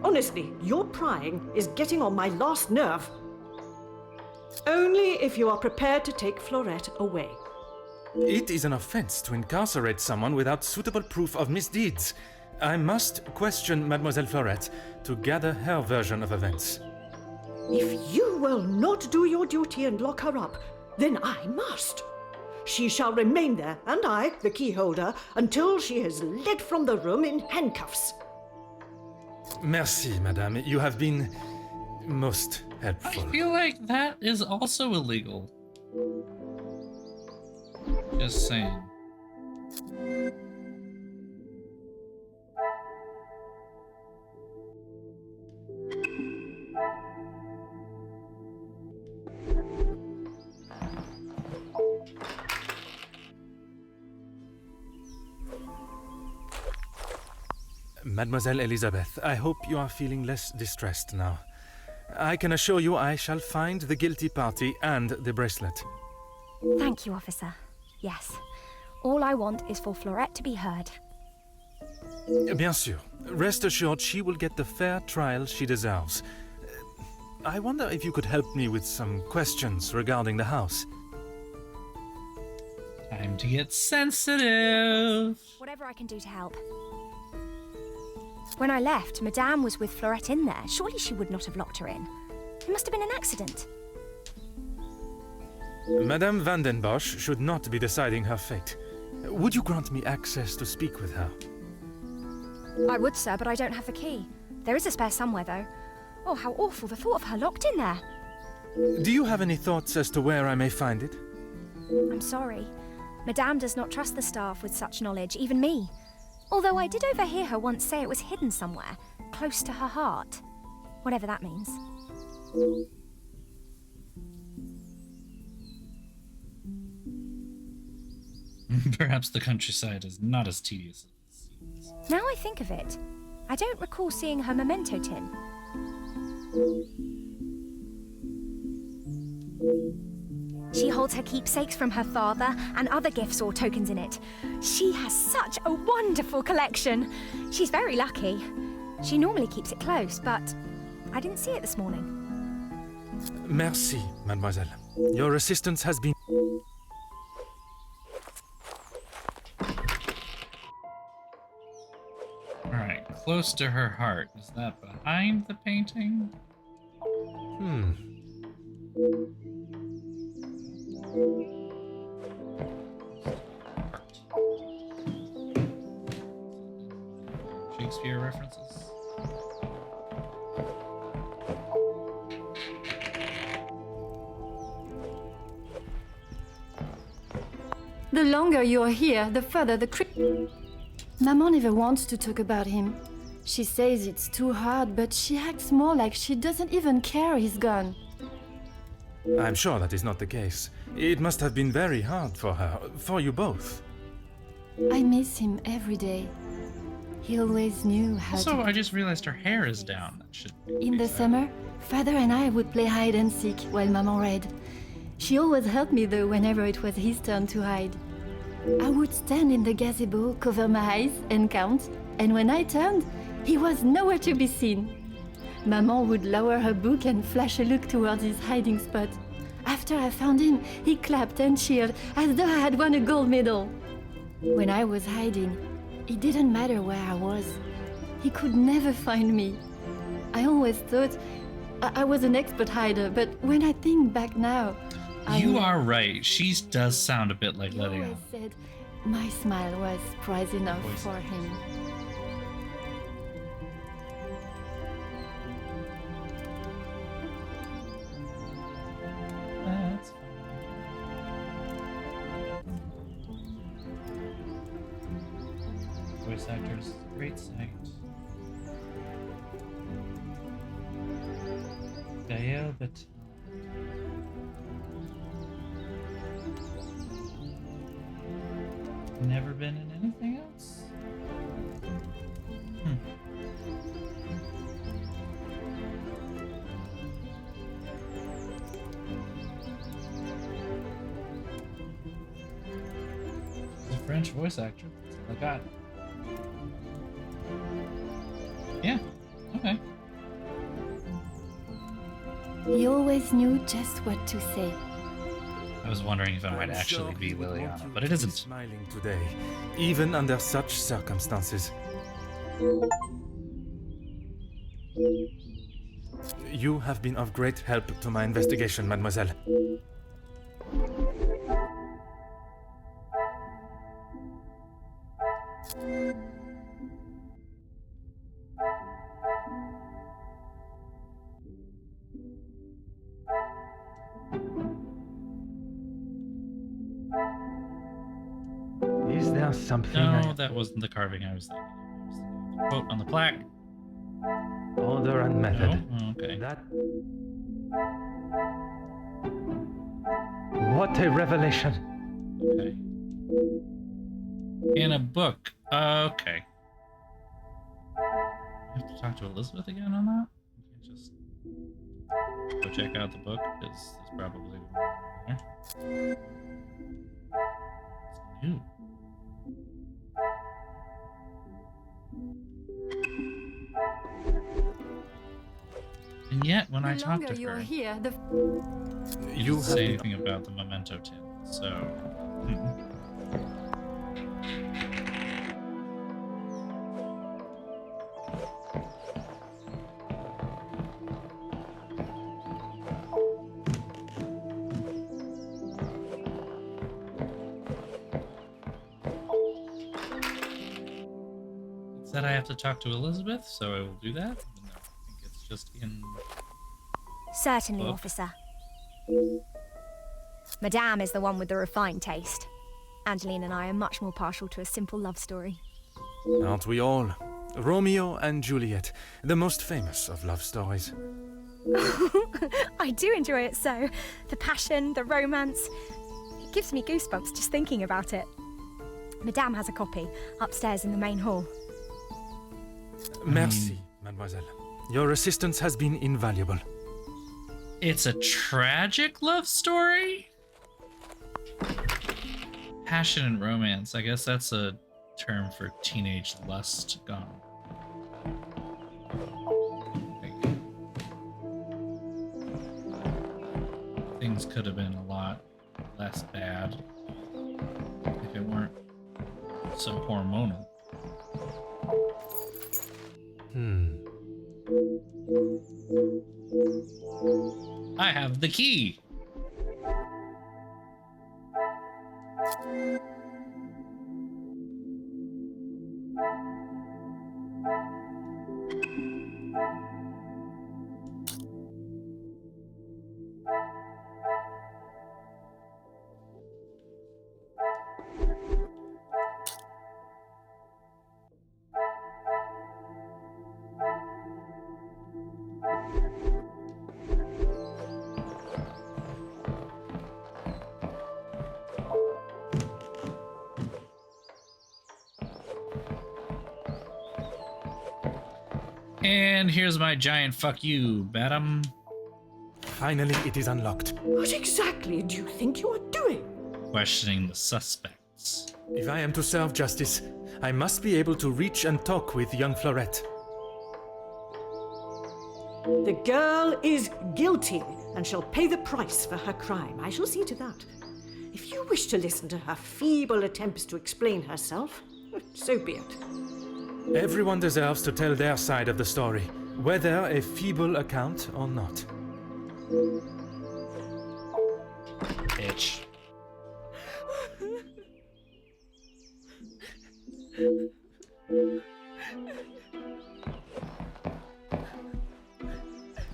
E: Honestly, your prying is getting on my last nerve. Only if you are prepared to take Florette away.
C: It is an offense to incarcerate someone without suitable proof of misdeeds. I must question Mademoiselle Florette to gather her version of events.
E: If you will not do your duty and lock her up, then I must. She shall remain there, and I, the key holder, until she is led from the room in handcuffs.
C: Merci, madame. You have been most helpful.
A: I feel like that is also illegal. Just saying.
C: Mademoiselle Elizabeth, I hope you are feeling less distressed now. I can assure you I shall find the guilty party and the bracelet.
B: Thank you, officer. Yes. All I want is for Florette to be heard.
C: Bien sûr. Rest assured she will get the fair trial she deserves. I wonder if you could help me with some questions regarding the house.
A: Time to get sensitive.
B: Whatever I can do to help. When I left, Madame was with Florette in there. Surely she would not have locked her in. It must have been an accident.
C: Madame van den Bosch should not be deciding her fate. Would you grant me access to speak with her?
B: I would, sir, but I don't have the key. There is a spare somewhere, though. Oh, how awful, the thought of her locked in there.
C: Do you have any thoughts as to where I may find it?
B: I'm sorry. Madame does not trust the staff with such knowledge, even me. Although I did overhear her once say it was hidden somewhere, close to her heart. Whatever that means.
A: Perhaps the countryside is not as tedious as it seems.
B: Now I think of it, I don't recall seeing her memento tin. She holds her keepsakes from her father and other gifts or tokens in it. She has such a wonderful collection. She's very lucky. She normally keeps it close, but I didn't see it this morning.
C: Merci, mademoiselle. Your assistance has been...
A: Alright, close to her heart. Is that behind the painting? Shakespeare references?
F: The longer you're here, the further the Maman never wants to talk about him. She says it's too hard, but she acts more like she doesn't even care he's gone.
C: I'm sure that is not the case. It must have been very hard for her, for you both.
F: I miss him every day. He always knew how
A: Also,
F: to...
A: I just realized her hair is down. That should be
F: In the summer, Father and I would play hide and seek while Maman read. She always helped me though whenever it was his turn to hide. I would stand in the gazebo, cover my eyes, and count, and when I turned, he was nowhere to be seen. Maman would lower her book and flash a look towards his hiding spot. After I found him, he clapped and cheered as though I had won a gold medal. When I was hiding, it didn't matter where I was. He could never find me. I always thought I was an expert hider, but when I think back now,
A: You are right. She does sound a bit like
F: he
A: Lydia.
F: always said my smile was prize enough
A: Voice
F: for him.
A: That's fine. Voice actors, great sight. Gael Baton. Never been in anything else? She's a French voice actor. That's all I got. Yeah, okay.
F: He always knew just what to say.
A: I was wondering if it might
C: I'm
A: actually
C: sure
A: be
C: he would want
A: Liliana,
C: you
A: but it
C: to be
A: isn't.
C: Smiling today, even under such circumstances. You have been of great help to my investigation, mademoiselle.
D: Is there something
A: No, that wasn't the carving I was thinking of. I was thinking of the quote on the plaque.
D: order and method?
A: Oh, okay.
D: That. What a revelation!
A: Okay. In a book. Okay. I have to talk to Elizabeth again on that? You can't just go check out the book, because there's probably more there. It's new. And yet, when I
F: The
A: talk
F: longer
A: to
F: you're
A: her,
F: here, the
A: you
C: You
A: didn't
C: have
A: say
C: been
A: anything about the memento tin, so... It said I have to talk to Elizabeth, so I will do that. Even though I think it's just in...
B: Certainly,
A: Book.
B: officer. Madame is the one with the refined taste. Angeline and I are much more partial to a simple love story.
C: Aren't we all? Romeo and Juliet, the most famous of love stories.
B: I do enjoy it so. The passion, the romance. It gives me goosebumps just thinking about it. Madame has a copy upstairs in the main hall.
C: Merci, mademoiselle. Your assistance has been invaluable.
A: It's a tragic love story? Passion and romance. I guess that's a term for teenage lust gone. Like, things could have been a lot less bad if it weren't so hormonal. I have the key. And here's my giant fuck you, madam.
C: Finally, it is unlocked.
E: What exactly do you think you are doing?
A: Questioning the suspects.
C: If I am to serve justice, I must be able to reach and talk with young Florette.
E: The girl is guilty and shall pay the price for her crime. I shall see to that. If you wish to listen to her feeble attempts to explain herself, so be it.
C: Everyone deserves to tell their side of the story, whether a feeble account or not.
A: Bitch.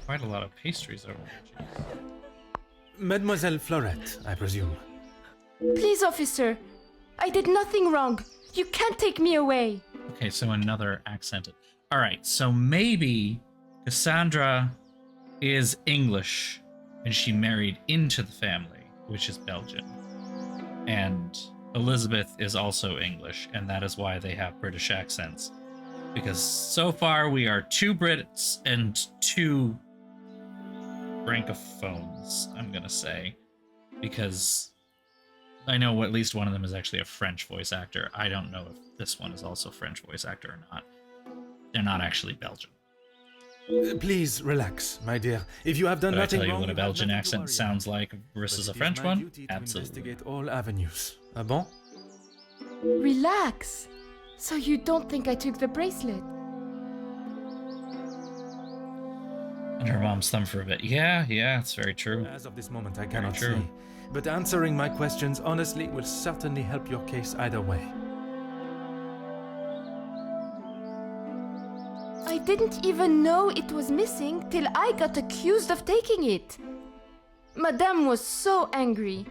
A: Quite a lot of pastries over there. Jeez.
C: Mademoiselle Florette, I presume.
F: Please, officer. I did nothing wrong. You can't take me away.
A: Okay, so another accented. All right, so maybe Cassandra is English and she married into the family, which is Belgian. And Elizabeth is also English, and that is why they have British accents. Because so far we are 2 Brits and 2 francophones, I'm gonna say. Because I know at least one of them is actually a French voice actor. I don't know if this one is also a French voice actor or not. They're not actually Belgian.
C: Please relax, my dear. If you have done
A: Did I
C: nothing
A: tell you
C: wrong,
A: what a
C: you have
A: Belgian
C: nothing to
A: accent
C: worry
A: sounds
C: about.
A: like versus
C: But
A: a
C: it is
A: French
C: my
A: one?
C: duty to
A: Absolutely.
C: investigate all avenues. Ah bon?
F: Relax. So you don't think I took the bracelet?
A: And her mom's thumb for a bit. Yeah, it's very true.
C: As of this moment, I cannot
A: true.
C: see. But answering my questions honestly will certainly help your case either way.
F: I didn't even know it was missing till I got accused of taking it. Madame was so angry.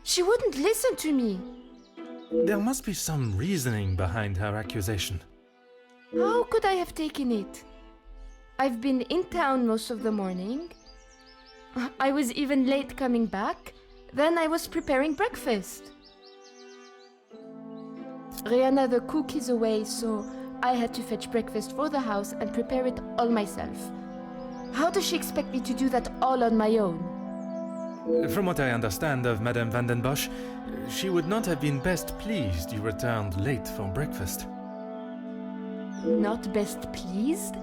F: She wouldn't listen to me.
C: There must be some reasoning behind her accusation.
F: How could I have taken it? I've been in town most of the morning. I was even late coming back. Then I was preparing breakfast. Rihanna the cook is away, so I had to fetch breakfast for the house and prepare it all myself. How does she expect me to do that all on my own?
C: From what I understand of Madame van den Bosch, she would not have been best pleased you returned late for breakfast.
F: Not best pleased?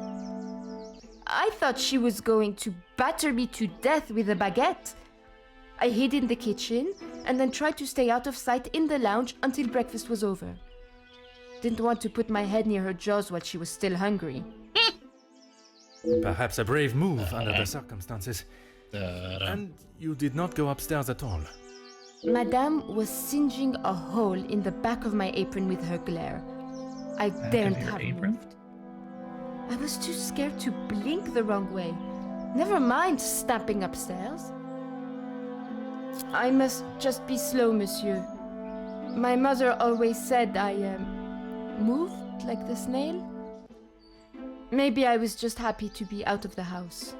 F: I thought she was going to batter me to death with a baguette. I hid in the kitchen and then tried to stay out of sight in the lounge until breakfast was over. Didn't want to put my head near her jaws while she was still hungry.
C: Perhaps a brave move under the circumstances. And you did not go upstairs at all.
F: Madame was singeing a hole in the back of my apron with her glare. I daren't have moved. I was too scared to blink the wrong way. Never mind stamping upstairs. I must just be slow, monsieur. My mother always said I moved like the snail. Maybe I was just happy to be out of the house.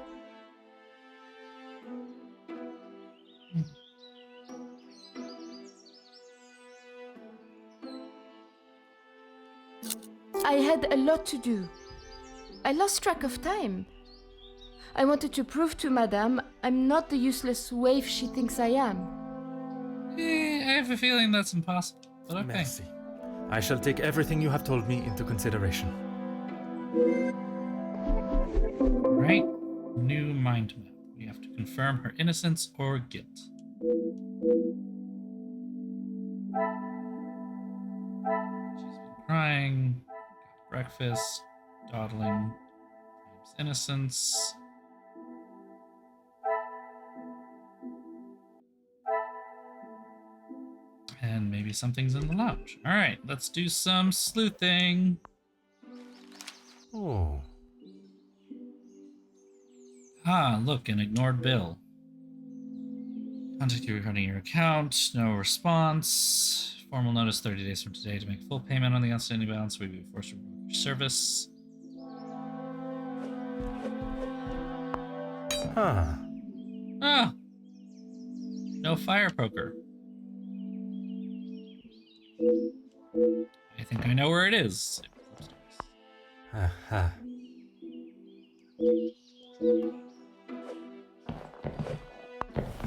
F: I had a lot to do. I lost track of time. I wanted to prove to Madame I'm not the useless waif she thinks I am.
A: I have a feeling that's impossible, but okay.
C: Merci. I shall take everything you have told me into consideration.
A: Right? New mind map. We have to confirm her innocence or guilt. She's been crying, got breakfast, dawdling, claims innocence. And maybe something's in the lounge. All right, let's do some sleuthing.
C: Oh.
A: Ah, look, an ignored bill. Contact you regarding your account. No response. Formal notice 30 days from today to make full payment on the outstanding balance. We will be forced to revoke your service.
C: Huh.
A: Ah! No fire poker. I think I know where it is.
C: Aha.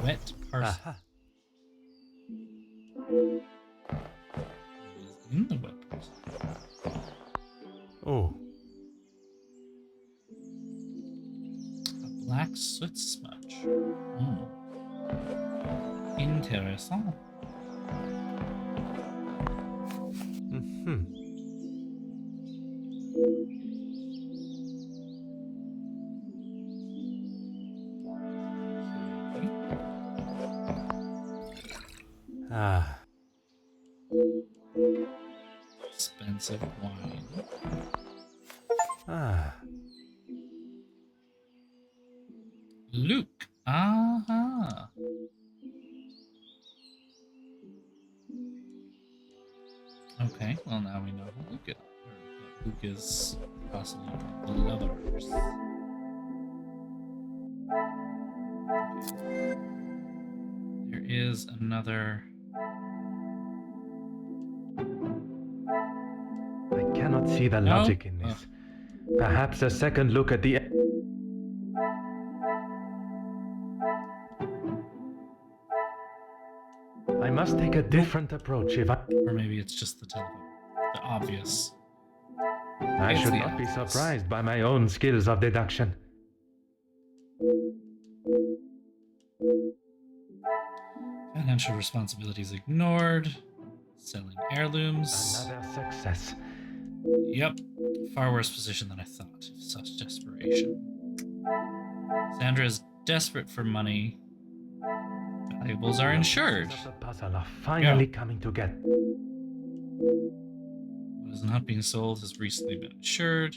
A: Wet parcel.
C: Aha.
A: Black soot smudge. Hmm. Interessant.
C: Mm-hmm. Ah.
A: Expensive wine.
C: Ah.
A: Luke. Aha. Okay, well now we know who Luke is. Or that Luke is possibly the lovers. Okay. There is another.
D: I cannot see the
A: No?
D: logic in this. Perhaps a second look at the... I must take a different approach if I...
A: Or maybe it's just the telephone. The obvious.
D: I
A: It's
D: should
A: the
D: not be
A: obvious.
D: surprised by my own skills of deduction.
A: Financial responsibilities ignored. Selling heirlooms.
D: Another success.
A: Yep. Far worse position than I thought. Such desperation. Sandra is desperate for money. Valuables are insured.
D: The pieces of the puzzle are finally
A: Yeah.
D: coming together.
A: What is not being sold has recently been insured.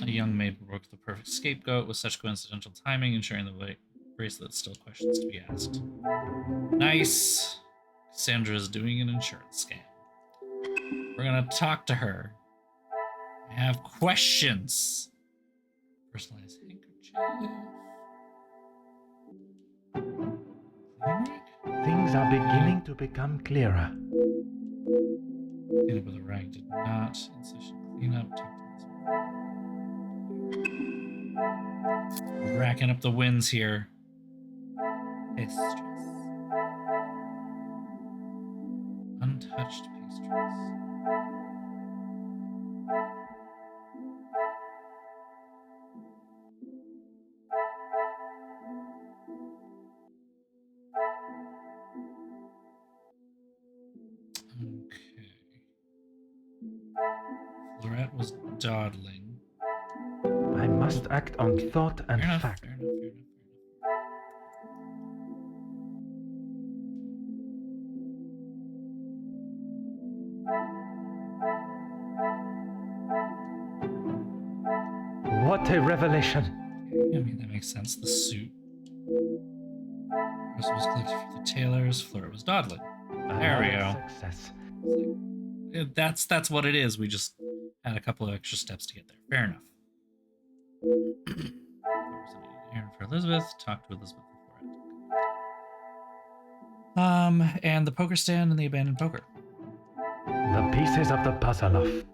A: A young maid broke the perfect scapegoat with such coincidental timing, ensuring the bracelet still questions to be asked. Nice. Sandra is doing an insurance scam. We're gonna talk to her. I have questions. Personalized handkerchief. Clean rag?
D: Things are beginning to become clearer.
A: Clean up with a rag did not. Incision cleanup. We're racking up the wins here. Pastries. Untouched pastries. Okay. Florette was dawdling.
D: I must act on thought and
A: Fair enough,
D: fact.
A: fair enough, fair enough, fair enough.
D: What a revelation!
A: Okay, I mean, that makes sense. The suit. Russell was collected for the tailors. Fleur was dawdling. There we
D: Another
A: go.
D: Success.
A: That's what it is. We just had a couple of extra steps to get there. Fair enough. There was an errand for Elizabeth. Talked to Elizabeth before it. And the poker stand and the abandoned poker.
D: The pieces of the puzzle of...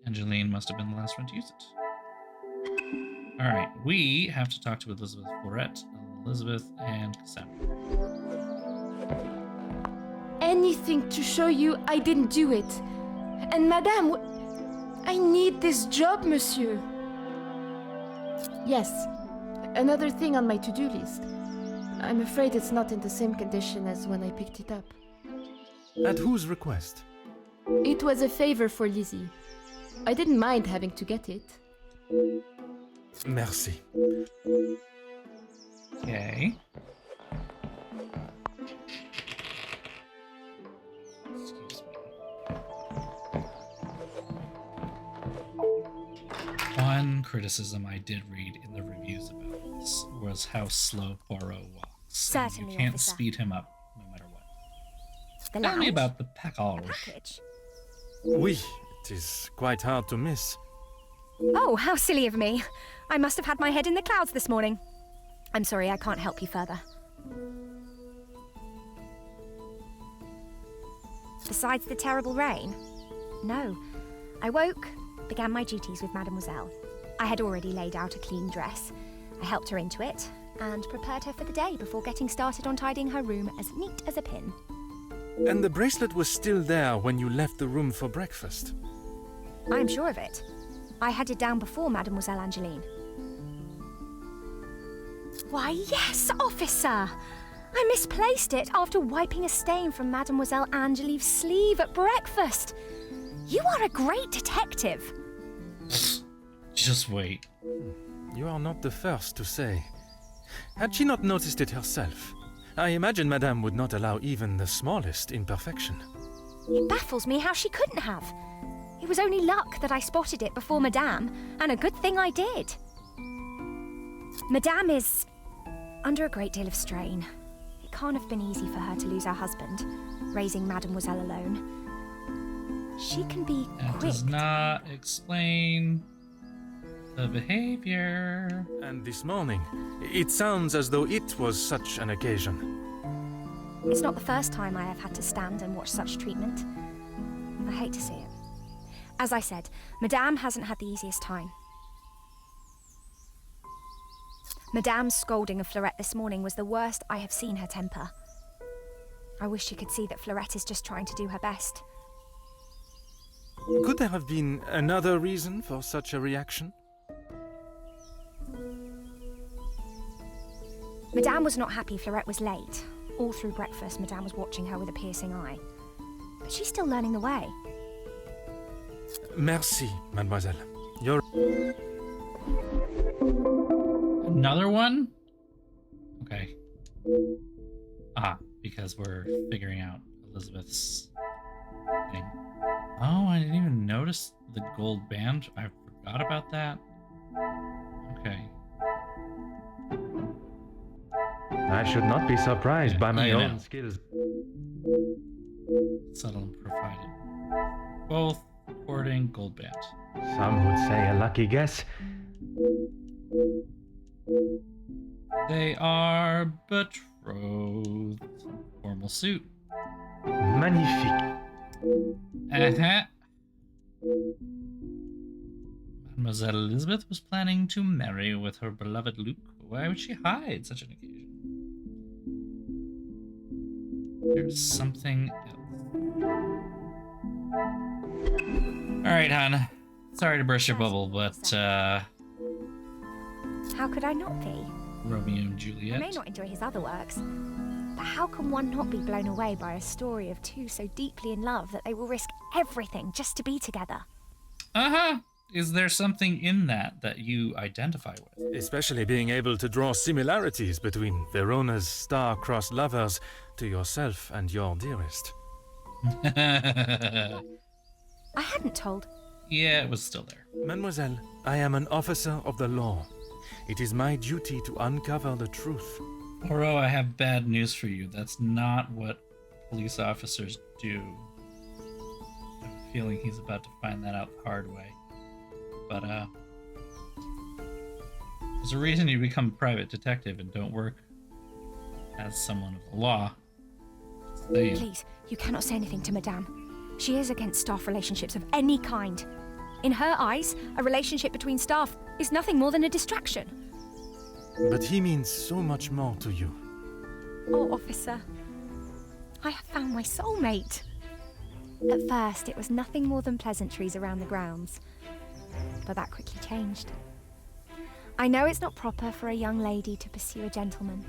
A: Angeline must have been the last one to use it. All right, we have to talk to Elizabeth Florette, Elizabeth, and Cassandra.
F: Anything to show you I didn't do it. And Madame, I need this job, monsieur. Yes, another thing on my to-do list. I'm afraid it's not in the same condition as when I picked it up.
C: At whose request?
F: It was a favor for Lizzie. I didn't mind having to get it.
C: Merci.
A: Okay. Excuse me. One criticism I did read in the reviews about this was how slow Poirot walks.
B: Certainly,
A: You can't
B: officer.
A: speed him up no matter what.
B: The
A: Tell me
B: lounge?
A: about the package.
B: Package.
C: Oui, it is quite hard to miss.
B: Oh, how silly of me. I must have had my head in the clouds this morning. I'm sorry, I can't help you further. Besides the terrible rain? No. I woke, began my duties with Mademoiselle. I had already laid out a clean dress. I helped her into it, and prepared her for the day before getting started on tidying her room as neat as a pin.
C: And the bracelet was still there when you left the room for breakfast.
B: I'm sure of it. I headed down before Mademoiselle Angeline. Why, yes, officer! I misplaced it after wiping a stain from Mademoiselle Angeline's sleeve at breakfast. You are a great detective.
A: Just wait.
C: You are not the first to say. Had she not noticed it herself, I imagine Madame would not allow even the smallest imperfection.
B: It baffles me how she couldn't have. It was only luck that I spotted it before Madame, and a good thing I did. Madame is under a great deal of strain. It can't have been easy for her to lose her husband, raising Mademoiselle alone. She can be
A: That
B: quick.
A: does not explain the behavior.
C: And this morning, it sounds as though it was such an occasion.
B: It's not the first time I have had to stand and watch such treatment. I hate to see it. As I said, Madame hasn't had the easiest time. Madame's scolding of Fleurette this morning was the worst I have seen her temper. I wish you could see that Fleurette is just trying to do her best.
C: Could there have been another reason for such a reaction?
B: Madame was not happy Fleurette was late. All through breakfast, Madame was watching her with a piercing eye. But she's still learning the way.
C: Merci, mademoiselle. You're...
A: Another one? Okay. Because we're figuring out Elizabeth's thing. Oh, I didn't even notice the gold band. I forgot about that. Okay.
D: I should not be surprised by my
A: you
D: own
A: know.
D: skills.
A: Settle and provided. Both hoarding gold band.
D: Some would say a lucky guess.
A: They are betrothed. Formal suit.
D: Magnifique.
A: Uh-huh. Mademoiselle Elizabeth was planning to marry with her beloved Luke. Why would she hide such an occasion? There's something else. Alright, hon. Sorry to burst your bubble, but,
B: How could I not be?
A: Romeo and
B: I may
A: Juliet.
B: not enjoy his other works, but how can one not be blown away by a story of two so deeply in love that they will risk everything just to be together?
A: Uh-huh. Is there something in that you identify with?
C: Especially being able to draw similarities between Verona's star-crossed lovers to yourself and your dearest.
B: I hadn't told.
A: Yeah, it was still there.
C: Mademoiselle, I am an officer of the law. It is my duty to uncover the truth.
A: Poirot, I have bad news for you. That's not what police officers do. I have a feeling he's about to find that out the hard way. But, there's a reason you become a private detective and don't work as someone of the law. Saying.
B: Please, you cannot say anything to Madame. She is against staff relationships of any kind. In her eyes, a relationship between staff is nothing more than a distraction.
C: But he means so much more to you.
B: Oh, officer, I have found my soulmate. At first, it was nothing more than pleasantries around the grounds, but that quickly changed. I know it's not proper for a young lady to pursue a gentleman,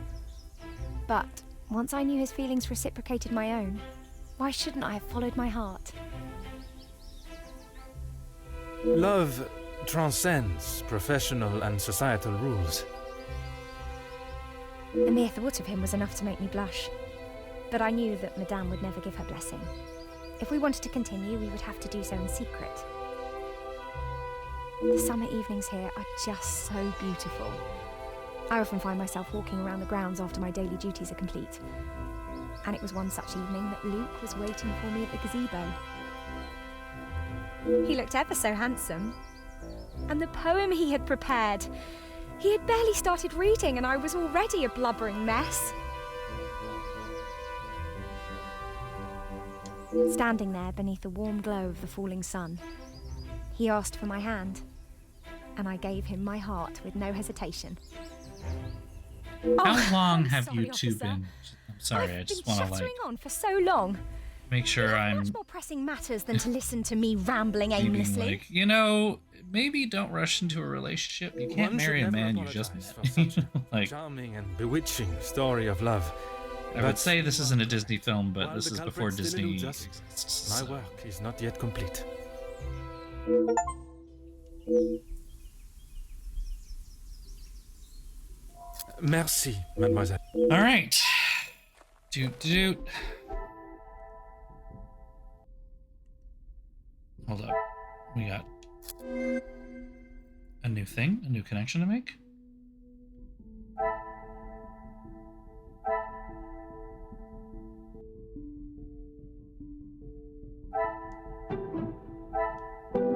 B: but once I knew his feelings reciprocated my own, why shouldn't I have followed my heart?
C: Love transcends professional and societal rules.
B: The mere thought of him was enough to make me blush, but I knew that Madame would never give her blessing. If we wanted to continue, we would have to do so in secret. The summer evenings here are just so beautiful. I often find myself walking around the grounds after my daily duties are complete. And it was one such evening that Luke was waiting for me at the gazebo. He looked ever so handsome. And the poem he had prepared, he had barely started reading and I was already a blubbering mess. Standing there beneath the warm glow of the falling sun, he asked for my hand, and I gave him my heart with no hesitation.
A: How long
B: I'm
A: have
B: sorry,
A: you two
B: officer.
A: been? I'm sorry, I
B: I've
A: just
B: been
A: want to like
B: chattering on for so long.
A: make sure
B: There are
A: I'm
B: much more pressing matters than to listen to me rambling
A: being
B: aimlessly.
A: like, you know, maybe don't rush into a relationship. You can't
C: One should
A: marry a
C: never
A: man you just
C: apologize
A: met.
C: for such a
A: Like,
C: charming and bewitching story of love.
A: I would say this isn't a Disney film, but
C: while
A: this
C: the
A: is before
C: culprit still
A: Disney
C: eludes us,
A: exists.
C: my
A: so-
C: work is not yet complete. Merci, mademoiselle.
A: All right. Doot. Hold up. We got a new thing, a new connection to make.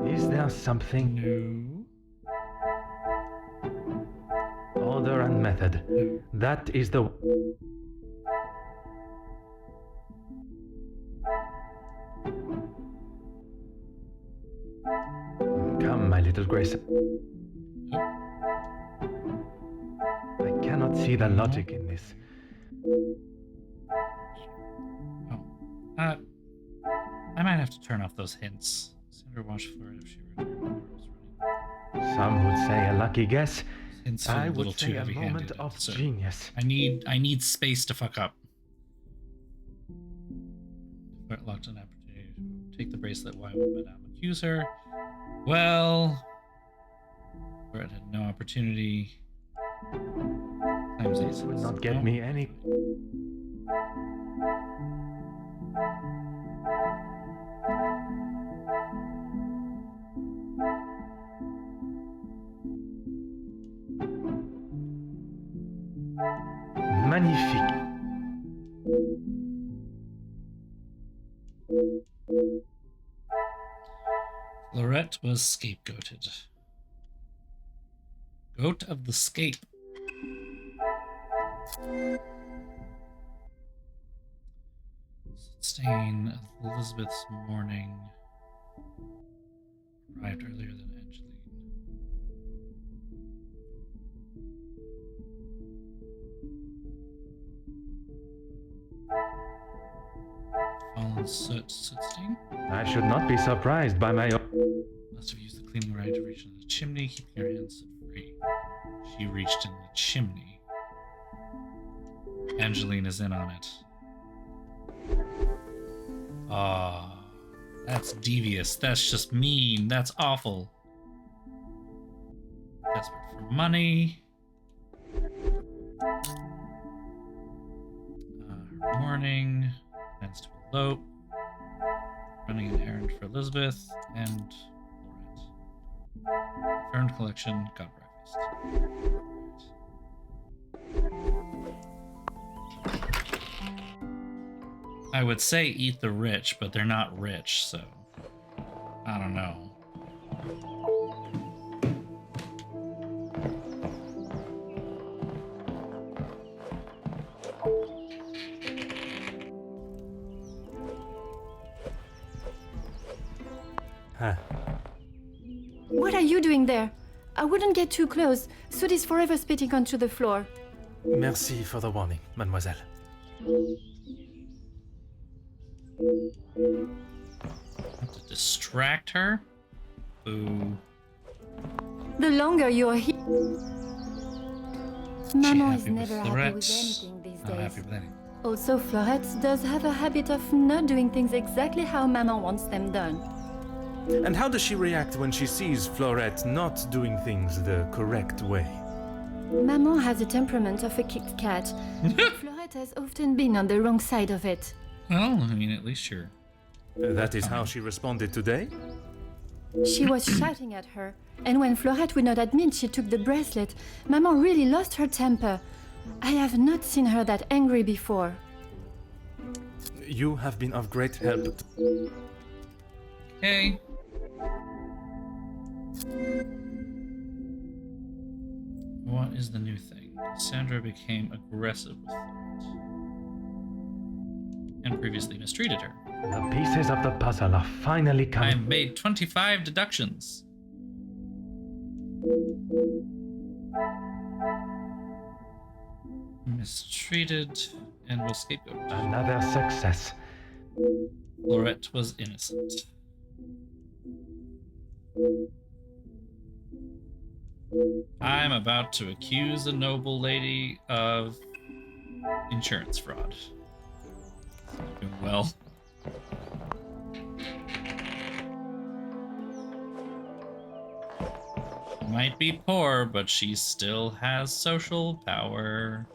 D: Is there something?
A: No.
D: Order and method. That is the. Come, my little Grace. I cannot see the logic in this.
A: Oh. I might have to turn off those hints. Sandra watched for it if she were running.
D: Some would say a lucky guess.
A: Hints feel
D: I
A: a little
D: would
A: too
D: say a moment
A: heavy-handed.
D: of
A: So
D: genius.
A: I need space to fuck up. Locked an opportunity to take the bracelet. Why would Madame accuse her? Well, Brett had no opportunity. Claims
D: This would
A: aces.
D: not get
A: No.
D: me any. Magnifique.
A: Lorette was scapegoated. Goat of the scape. Stain of Elizabeth's mourning arrived earlier than Angeline. Fallen soot stain.
D: I should not be surprised by my.
A: Must have used the cleaning rag to reach into the chimney, keeping her hands free. She reached in the chimney. Angeline is in on it. Ah, that's devious. That's just mean. That's awful. Desperate for money. Her mourning. Plans to elope. Running an errand for Elizabeth and Lorette. Confirmed collection. Got breakfast. I would say eat the rich, but they're not rich, so I don't know.
C: Huh.
F: What are you doing there? I wouldn't get too close. Soot is forever spitting onto the floor.
C: Merci for the warning, mademoiselle.
A: Have to distract her? Boo.
F: The longer you're here. Maman is
A: happy with
F: never happy
A: Florette?
F: with anything these
A: Not
F: days.
A: happy with anything.
F: Also, Florette does have a habit of not doing things exactly how Maman wants them done.
C: And how does she react when she sees Florette not doing things the correct way?
F: Maman has the temperament of a kicked cat. Florette has often been on the wrong side of it.
A: Well, I mean, at least you're.
C: That is how she responded today?
F: She was shouting at her, and when Florette would not admit she took the bracelet, Maman really lost her temper. I have not seen her that angry before.
C: You have been of great help.
A: Hey. What is the new thing? Sandra became aggressive with Florette. And previously mistreated her.
D: The pieces of the puzzle are finally
A: I
D: coming.
A: have made 25 deductions. Mistreated and was scapegoated.
D: Another success.
A: Lorette was innocent. I'm about to accuse a noble lady of insurance fraud. Doing well. Might be poor, but she still has social power.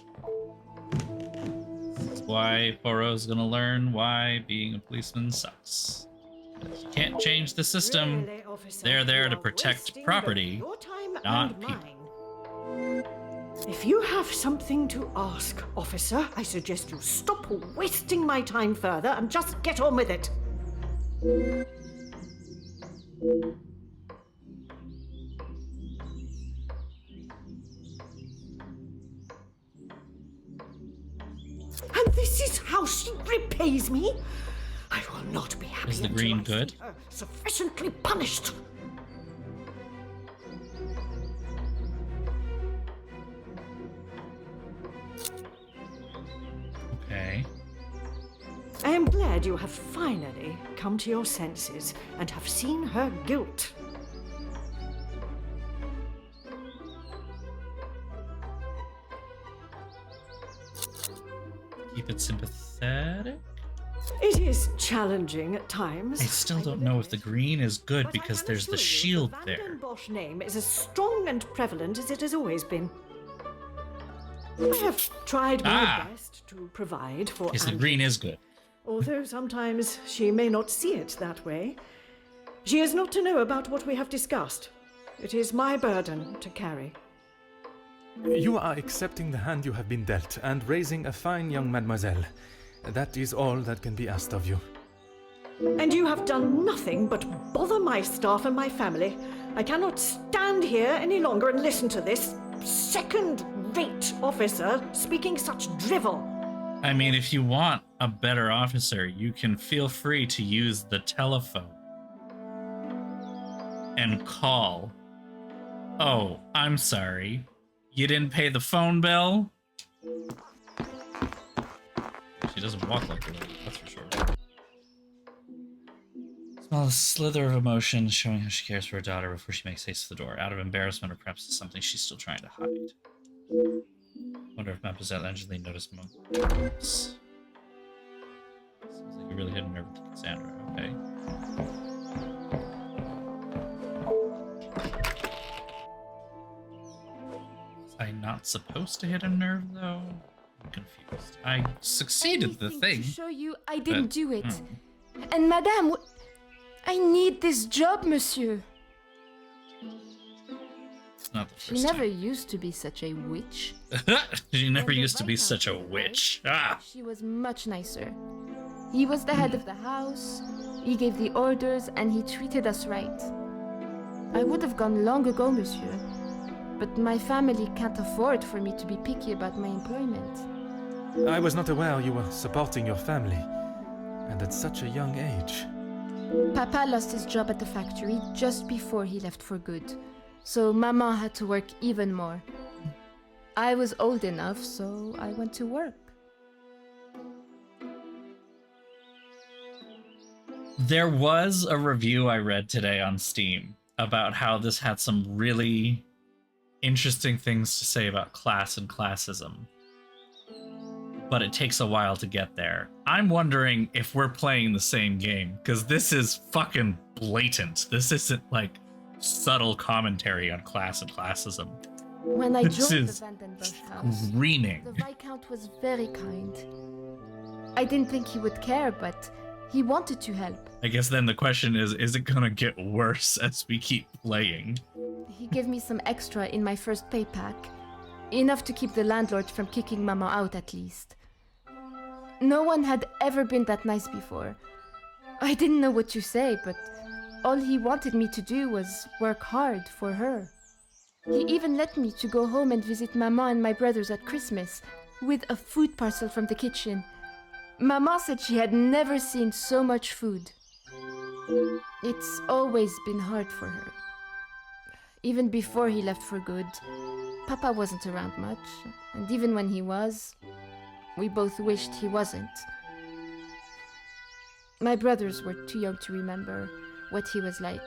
A: That's why Poirot's gonna learn why being a policeman sucks. You can't change the system.
E: Really, officer,
A: They're there
E: you
A: to
E: are
A: protect
E: wasting
A: property,
E: both your time
A: not
E: and
A: people.
E: mine. If you have something to ask, officer, I suggest you stop wasting my time further and just get on with it. And this is how she repays me? I will not be happy
A: Is the
E: until
A: green
E: I see
A: good?
E: her sufficiently punished.
A: Okay.
E: I am glad you have finally come to your senses and have seen her guilt.
A: Keep it sympathetic.
E: It is challenging at times.
A: I still don't
E: will
A: know if the
E: admit.
A: green is good
E: But
A: because
E: I can
A: there's the
E: assure you
A: shield
E: the Van
A: there.
E: den Bosch name is as strong and prevalent as it has always been. I have tried my best to provide for
A: Yes, the
E: Anne,
A: green is good.
E: although sometimes she may not see it that way. She is not to know about what we have discussed. It is my burden to carry.
C: You are accepting the hand you have been dealt and raising a fine young mademoiselle. That is all that can be asked of you.
E: And you have done nothing but bother my staff and my family. I cannot stand here any longer and listen to this second-rate officer speaking such drivel.
A: I mean, if you want a better officer, you can feel free to use the telephone and call. Oh, I'm sorry. You didn't pay the phone bill? She doesn't walk like a lady, that's for sure. Smell a slither of emotion, showing how she cares for her daughter before she makes haste to the door, out of embarrassment or perhaps it's something she's still trying to hide. Wonder if Mademoiselle Angeline noticed Seems like you really hit a nerve with Cassandra, okay. Was I not supposed to hit a nerve, though? I'm confused. I succeeded the
F: Anything
A: thing.
F: to show you I didn't
A: but-
F: do it. And madame, I need this job, monsieur.
A: It's not the
F: She
A: first
F: never
A: time.
F: used to be such a witch.
A: She never
F: And the
A: used to be such a
F: Viscount
A: witch. Ah!
F: She was much nicer. He was the head of the house, he gave the orders, and he treated us right. I would have gone long ago, monsieur, but my family can't afford for me to be picky about my employment.
C: I was not aware you were supporting your family, and at such a young age.
F: Papa lost his job at the factory just before he left for good, so Mama had to work even more. I was old enough, so I went to work.
A: There was a review I read today on Steam about how this had some really interesting things to say about class and classism. But it takes a while to get there. I'm wondering if we're playing the same game, because this is fucking blatant. This isn't like subtle commentary on class and classism.
F: When I
A: This
F: joined the
A: is
F: Van den Bosch house,
A: Screaming.
F: the Viscount was very kind. I didn't think he would care, but he wanted to help.
A: I guess then the question is it gonna get worse as we keep playing?
F: He gave me some extra in my first pay pack. Enough to keep the landlord from kicking Mama out at least. No one had ever been that nice before. I didn't know what to say, but all he wanted me to do was work hard for her. He even let me to go home and visit Mama and my brothers at Christmas with a food parcel from the kitchen. Mama said she had never seen so much food. It's always been hard for her. Even before he left for good, Papa wasn't around much, and even when he was, we both wished he wasn't. My brothers were too young to remember what he was like,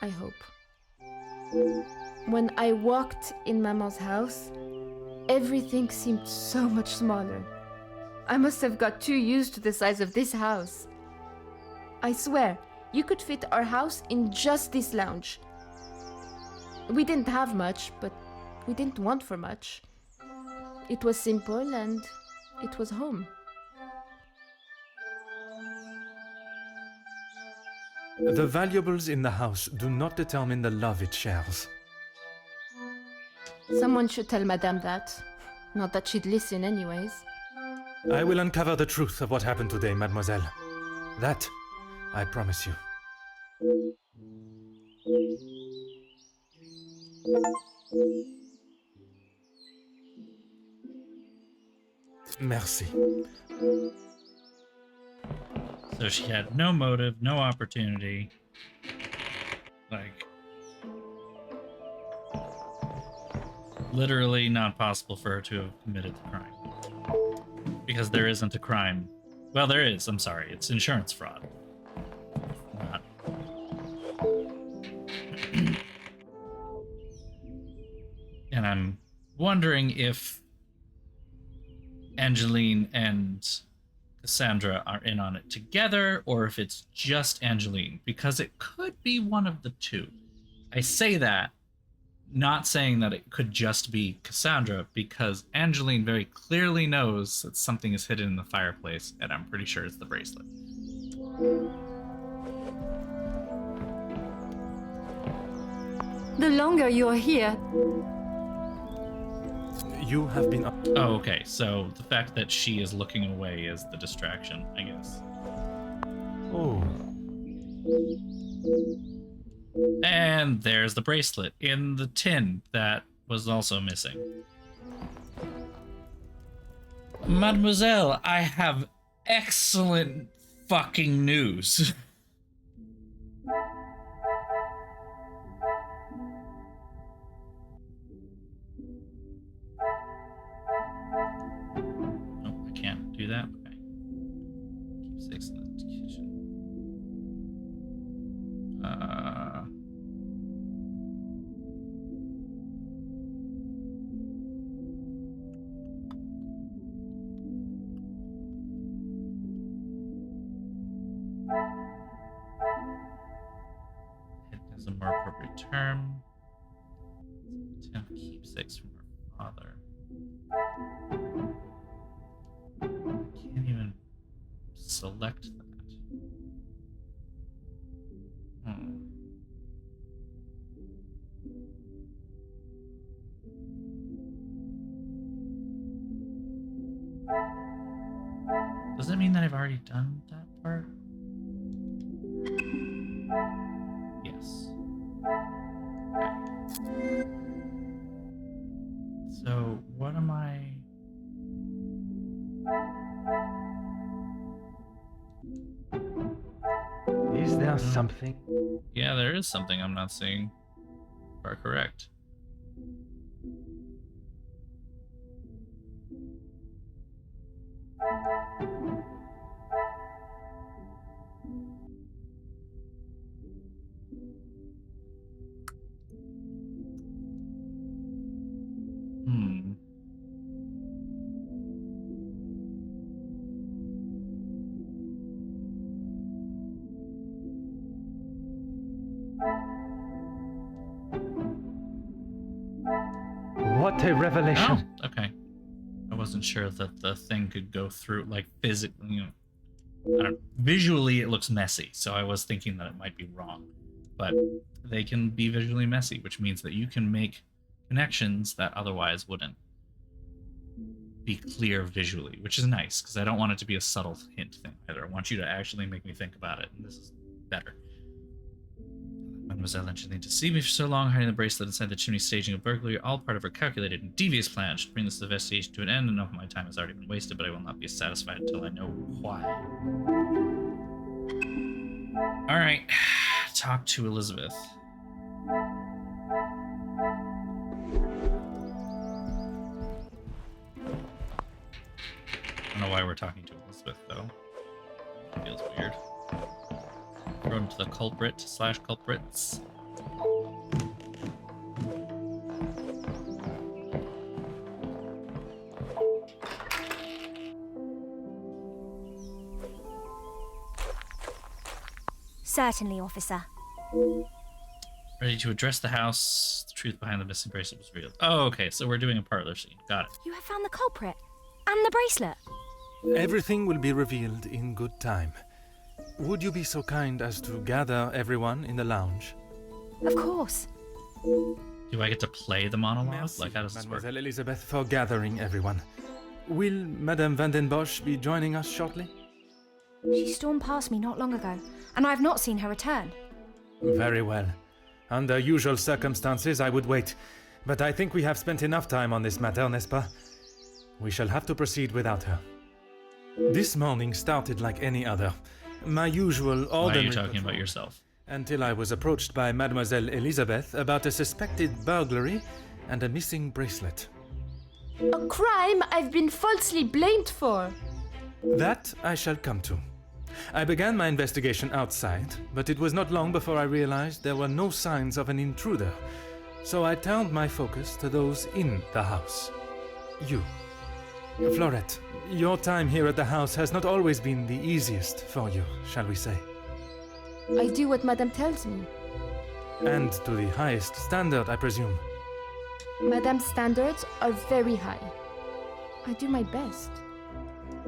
F: I hope. when I walked in Maman's house, everything seemed so much smaller. I must have got too used to the size of this house. I swear, you could fit our house in just this lounge. We didn't have much, but we didn't want for much. It was simple and it was home.
C: The valuables in the house do not determine the love it shares.
F: Someone should tell Madame that. Not that she'd listen anyways.
C: I will uncover the truth of what happened today, mademoiselle. That, I promise you. Merci.
A: So she had no motive, no opportunity. Like, literally not possible for her to have committed the crime. Because there isn't a crime. Well, there is, I'm sorry. It's insurance fraud. Not. And I'm wondering if Angeline and Cassandra are in on it together, or if it's just Angeline, because it could be one of the two. I say that, not saying that it could just be Cassandra, because Angeline very clearly knows that something is hidden in the fireplace, and I'm pretty sure it's the bracelet.
F: The longer you're here,
C: You have been up.
A: Oh, okay, so the fact that she is looking away is the distraction, I guess.
C: Oh.
A: And there's the bracelet in the tin that was also missing. Mademoiselle, I have excellent fucking news. Oh, I can't do that. Okay. Keepsakes in the kitchen. It has a more appropriate term. 10 keepsakes from her father. I can't even select that. Does it mean that I've already done that part? Yes. Okay. So, what am I...
D: Is there something?
A: Yeah, there is something I'm not seeing. You are correct.
D: What a revelation!
A: Oh, okay. I wasn't sure that the thing could go through, like, physically, you know. I don't, visually, it looks messy, so I was thinking that it might be wrong. But they can be visually messy, which means that you can make connections that otherwise wouldn't be clear visually, which is nice, because I don't want it to be a subtle hint thing either. I want you to actually make me think about it, and this is better. Mademoiselle Angeline deceived me for so long, hiding the bracelet inside the chimney, staging a burglary, all part of her calculated and devious plan. Should bring this investigation to an end. Enough of my time has already been wasted, but I will not be satisfied until I know why. Alright, talk to Elizabeth. I don't know why we're talking to Elizabeth, though. Feels weird. Thrown to the culprit / culprits.
B: Certainly, officer.
A: Ready to address the house. The truth behind the missing bracelet was revealed. Oh, okay, so we're doing a parlor scene. Got it.
B: You have found the culprit. And the bracelet.
C: Everything will be revealed in good time. Would you be so kind as to gather everyone in the lounge?
B: Of course.
A: Do I get to play the monologue?
C: Merci,
A: Like, how does this work?
C: Mademoiselle Elizabeth, for gathering everyone. Will Madame Van den Bosch be joining us shortly?
B: She stormed past me not long ago, and I've not seen her return.
C: Very well. Under usual circumstances, I would wait. But I think we have spent enough time on this matter, n'est-ce pas? We shall have to proceed without her. This morning started like any other. My usual ordinary
A: Why are you talking
C: patrol,
A: about yourself?
C: until I was approached by Mademoiselle Elizabeth about a suspected burglary and a missing bracelet.
G: A crime I've been falsely blamed for.
C: That I shall come to. I began my investigation outside, but it was not long before I realized there were no signs of an intruder, so I turned my focus to those in the house. You. Florette, your time here at the house has not always been the easiest for you, shall we say?
G: I do what Madame tells me.
C: And to the highest standard, I presume.
G: Madame's standards are very high. I do my best.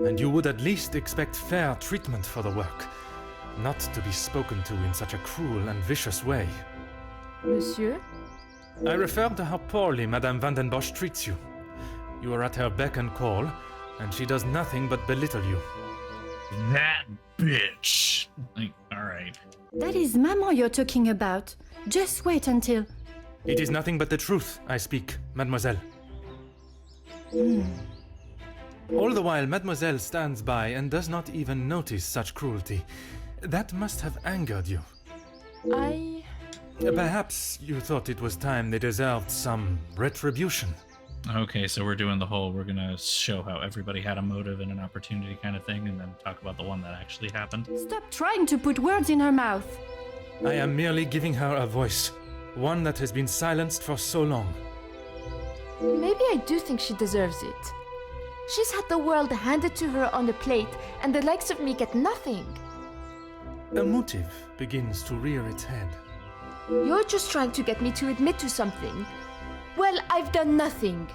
C: And you would at least expect fair treatment for the work, not to be spoken to in such a cruel and vicious way.
G: Monsieur?
C: I refer to how poorly Madame Van den Bosch treats you. You are at her beck and call, and she does nothing but belittle you.
A: That bitch. Like, alright.
F: That is Maman you're talking about. Just wait until...
C: It is nothing but the truth I speak, mademoiselle. All the while, mademoiselle stands by and does not even notice such cruelty. That must have angered you. Perhaps you thought it was time they deserved some retribution.
A: Okay, so we're doing the whole, we're gonna show how everybody had a motive and an opportunity kind of thing, and then talk about the one that actually happened.
F: Stop trying to put words in her mouth.
C: I am merely giving her a voice, one that has been silenced for so long.
G: Maybe I do think she deserves it. She's had the world handed to her on a plate, and the likes of me get nothing.
C: A motive begins to rear its head.
G: You're just trying to get me to admit to something. Well, I've done nothing.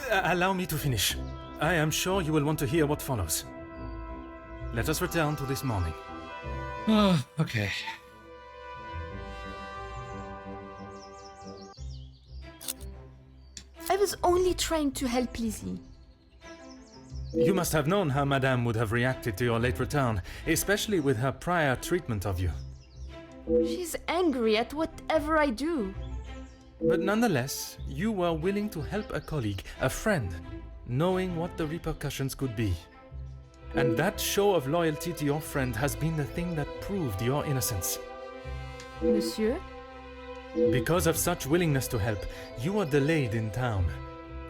C: Allow me to finish. I am sure you will want to hear what follows. Let us return to this morning.
A: Oh, okay.
G: I was only trying to help Lizzie.
C: You must have known how Madame would have reacted to your late return, especially with her prior treatment of you.
G: She's angry at whatever I do.
C: But nonetheless, you were willing to help a colleague, a friend, knowing what the repercussions could be. And that show of loyalty to your friend has been the thing that proved your innocence.
G: Monsieur?
C: Because of such willingness to help, you were delayed in town,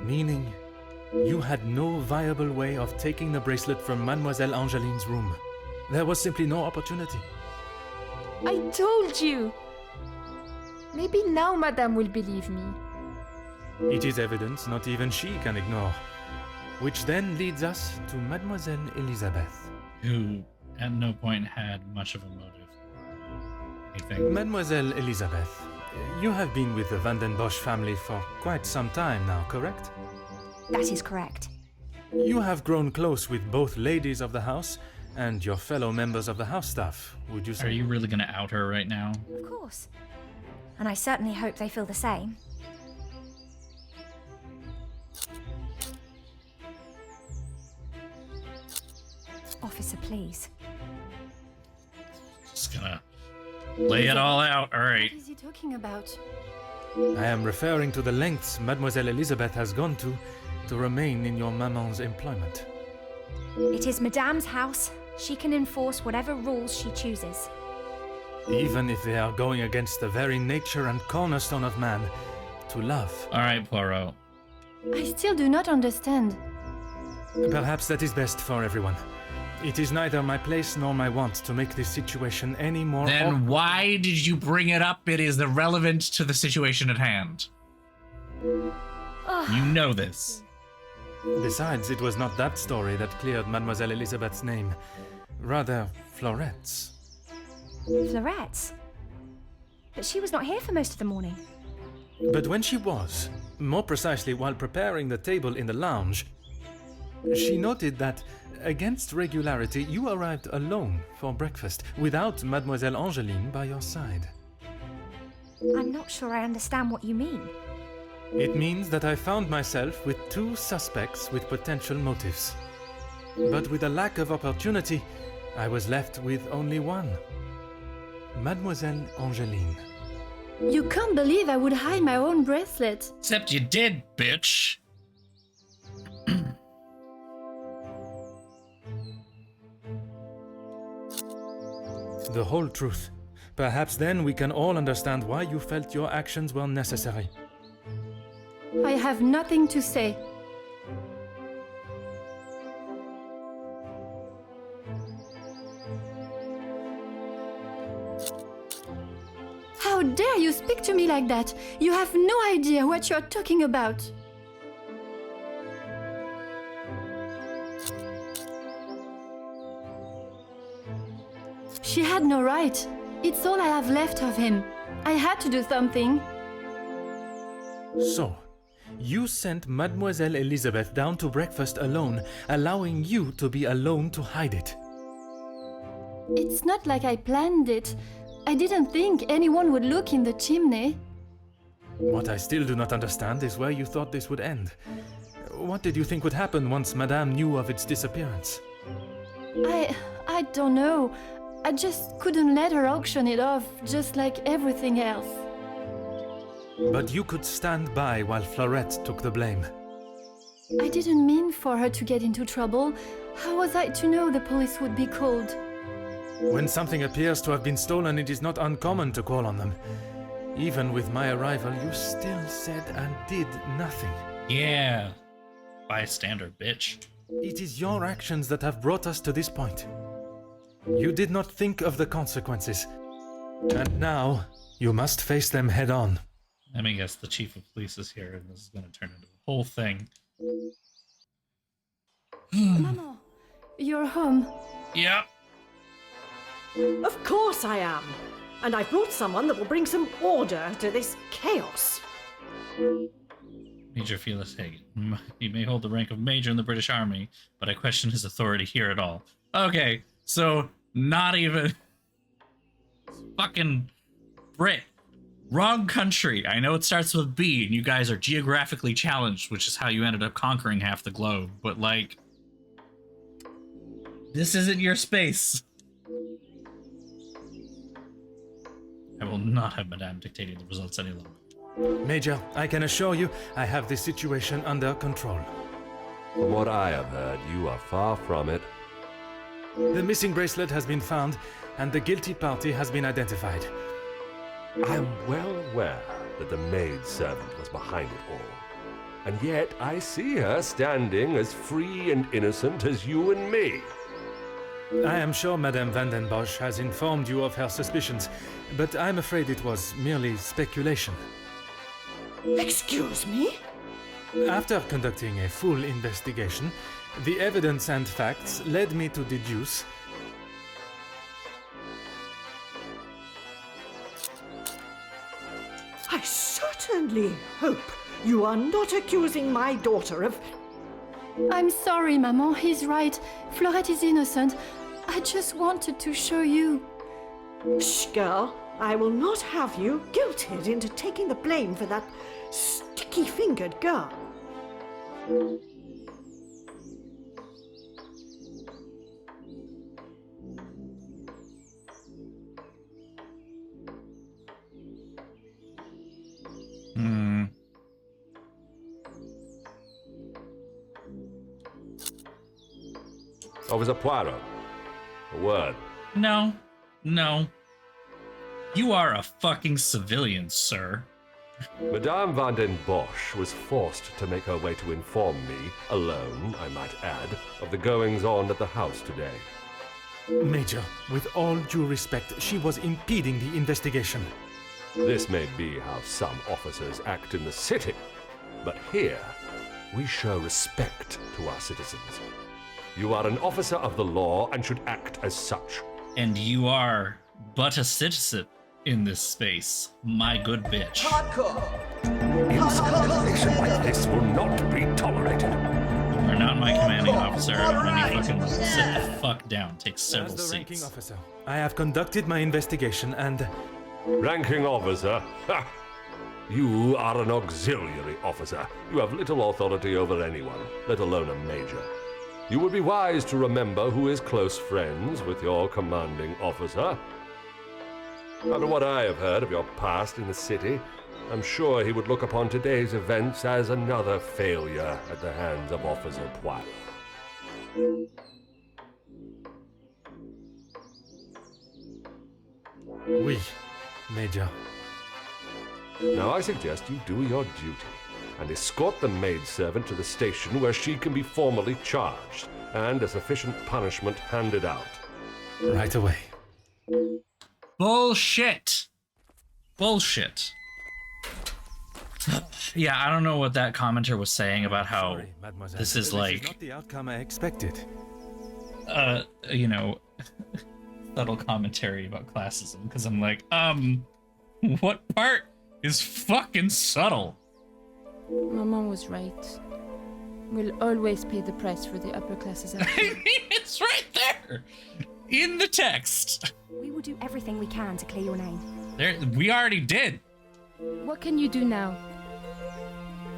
C: meaning you had no viable way of taking the bracelet from Mademoiselle Angeline's room. There was simply no opportunity.
G: I told you! Maybe now Madame will believe me.
C: It is evidence not even she can ignore. Which then leads us to Mademoiselle Elizabeth.
A: Who at no point had much of a motive or anything.
C: Mademoiselle Elizabeth, you have been with the Van den Bosch family for quite some time now, correct?
B: That is correct.
C: You have grown close with both ladies of the house and your fellow members of the house staff, would you say?
A: Are you really gonna out her right now?
B: Of course. And I certainly hope they feel the same. Officer, please.
A: Just gonna lay it all out. Alright.
F: What is he talking about?
C: I am referring to the lengths Mademoiselle Elizabeth has gone to remain in your maman's employment.
B: It is Madame's house. She can enforce whatever rules she chooses.
C: Even if they are going against the very nature and cornerstone of man, to love.
A: Alright, Poirot.
F: I still do not understand.
C: Perhaps that is best for everyone. It is neither my place nor my want to make this situation any more...
A: Then why did you bring it up? It is irrelevant to the situation at hand. You know this.
C: Besides, it was not that story that cleared Mademoiselle Elizabeth's name. Rather, Florette's.
B: Florette? But she was not here for most of the morning.
C: But when she was, more precisely while preparing the table in the lounge, she noted that, against regularity, you arrived alone for breakfast, without Mademoiselle Angeline by your side.
B: I'm not sure I understand what you mean.
C: It means that I found myself with two suspects with potential motives. But with a lack of opportunity, I was left with only one. Mademoiselle Angeline.
F: You can't believe I would hide my own bracelet.
A: Except you did, bitch.
C: The whole truth. Perhaps then we can all understand why you felt your actions were necessary.
F: I have nothing to say. How dare you speak to me like that? You have no idea what you're talking about. She had no right. It's all I have left of him. I had to do something.
C: So, you sent Mademoiselle Elizabeth down to breakfast alone, allowing you to be alone to hide it.
F: It's not like I planned it. I didn't think anyone would look in the chimney.
C: What I still do not understand is where you thought this would end. What did you think would happen once Madame knew of its disappearance?
F: I don't know. I just couldn't let her auction it off, just like everything else.
C: But you could stand by while Florette took the blame.
F: I didn't mean for her to get into trouble. How was I to know the police would be called?
C: When something appears to have been stolen, it is not uncommon to call on them. Even with my arrival, you still said and did nothing.
A: Yeah. Bystander, bitch.
C: It is your actions that have brought us to this point. You did not think of the consequences. And now, you must face them head on.
A: Let me guess, the chief of police is here, and this is going to turn into a whole thing.
F: Maman, you're home.
A: Yep.
E: Of course I am. And I've brought someone that will bring some order to this chaos.
A: Major Felix Hagen. He may hold the rank of major in the British Army, but I question his authority here at all. Okay, so not even... Fucking Brit. Wrong country. I know it starts with B, and you guys are geographically challenged, which is how you ended up conquering half the globe. But, like... This isn't your space. I will not have Madame dictating the results any longer.
C: Major, I can assure you, I have this situation under control.
H: From what I have heard, you are far from it.
C: The missing bracelet has been found, and the guilty party has been identified.
H: I am well aware that the maid-servant was behind it all. And yet I see her standing as free and innocent as you and me.
C: I am sure Madame van den Bosch has informed you of her suspicions, but I'm afraid it was merely speculation.
E: Excuse me?
C: After conducting a full investigation, the evidence and facts led me to deduce...
E: I certainly hope you are not accusing my daughter of...
F: I'm sorry, Maman. He's right. Florette is innocent. I just wanted to show you.
E: Shh, girl. I will not have you guilted into taking the blame for that sticky-fingered girl.
H: Officer Poirot, a word.
A: No. No. You are a fucking civilian, sir.
H: Madame van den Bosch was forced to make her way to inform me, alone, I might add, of the goings-on at the house today.
C: Major, with all due respect, she was impeding the investigation.
H: This may be how some officers act in the city, but here we show respect to our citizens. You are an officer of the law and should act as such.
A: And you are but a citizen in this space. My good bitch.
H: Insubordination like this will not be tolerated.
A: You are not my commanding officer. Let me fucking sit the fuck down. Take several
C: As the ranking
A: seats.
C: officer, I have conducted my investigation and...
H: Ranking officer? Ha! You are an auxiliary officer. You have little authority over anyone, let alone a major. You would be wise to remember who is close friends with your commanding officer. After what I have heard of your past in the city, I'm sure he would look upon today's events as another failure at the hands of Officer Poirot.
C: Oui, Major.
H: Now I suggest you do your duty and escort the maidservant to the station where she can be formally charged and a sufficient punishment handed out.
C: Right away.
A: Bullshit. Bullshit. Yeah, I don't know what that commenter was saying about how
C: Sorry, mademoiselle.
A: this is like,
C: not the outcome I expected.
A: you know, subtle commentary about classism, because I'm like, what part is fucking subtle?
G: Maman was right. We'll always pay the price for the upper classes.
A: I mean, it's right there in the text.
B: We will do everything we can to clear your name.
A: There, we already did.
G: What can you do now?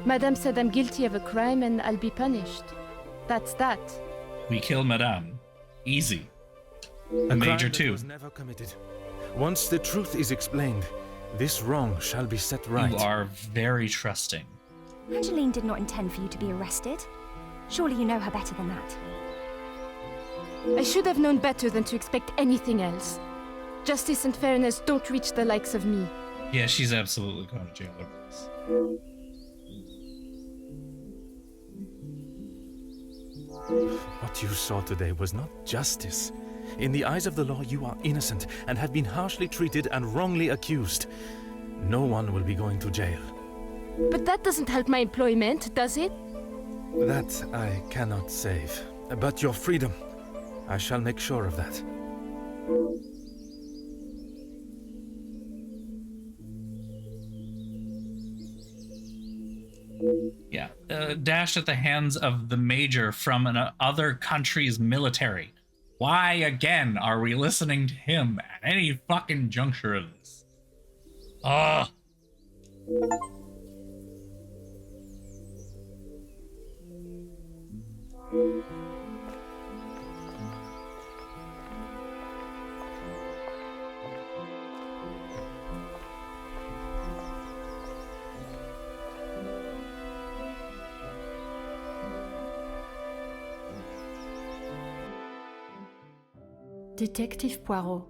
G: Madame said I'm guilty of a crime and I'll be punished. That's that.
A: We killed Madame. Easy.
C: A
A: Major
C: crime
A: too.
C: that was never committed. Once the truth is explained, this wrong shall be set right.
A: You are very trusting.
B: Angeline did not intend for you to be arrested. Surely you know her better than that.
G: I should have known better than to expect anything else. Justice and fairness don't reach the likes of me.
A: Yeah, she's absolutely going to jail over this.
C: What you saw today was not justice. In the eyes of the law, you are innocent and have been harshly treated and wrongly accused. No one will be going to jail.
G: But that doesn't help my employment, does it?
C: That I cannot save. But your freedom, I shall make sure of that.
A: Yeah, dashed at the hands of the major from an other country's military. Why again are we listening to him at any fucking juncture of this? Ugh.
F: Detective Poirot,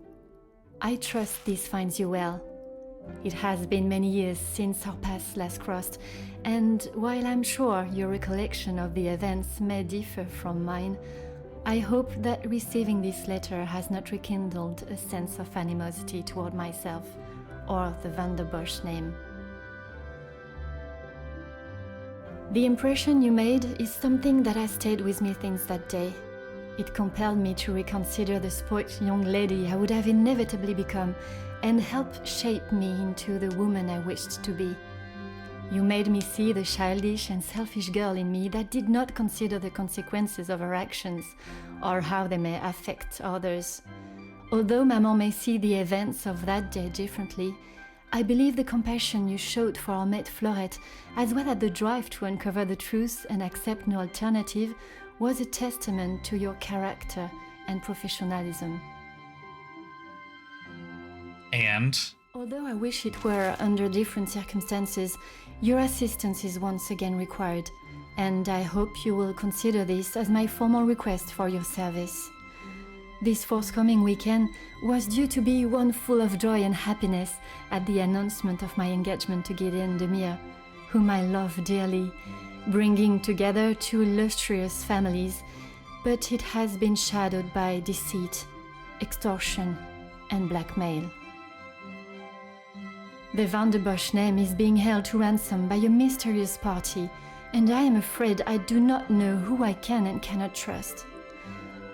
F: I trust this finds you well. It has been many years since our paths last crossed, and while I'm sure your recollection of the events may differ from mine, I hope that receiving this letter has not rekindled a sense of animosity toward myself or the Van der Bosch name. The impression you made is something that has stayed with me since that day. It compelled me to reconsider the spoilt young lady I would have inevitably become and helped shape me into the woman I wished to be. You made me see the childish and selfish girl in me that did not consider the consequences of her actions or how they may affect others. Although Maman may see the events of that day differently, I believe the compassion you showed for our mate Florette, as well as the drive to uncover the truth and accept no alternative, was a testament to your character and professionalism.
A: And
F: Although I wish it were under different circumstances, your assistance is once again required, and I hope you will consider this as my formal request for your service. This forthcoming weekend was due to be one full of joy and happiness at the announcement of my engagement to Gideon Demir, whom I love dearly, bringing together two illustrious families, but it has been shadowed by deceit, extortion, and blackmail. The Van der Bosch name is being held to ransom by a mysterious party, and I am afraid I do not know who I can and cannot trust.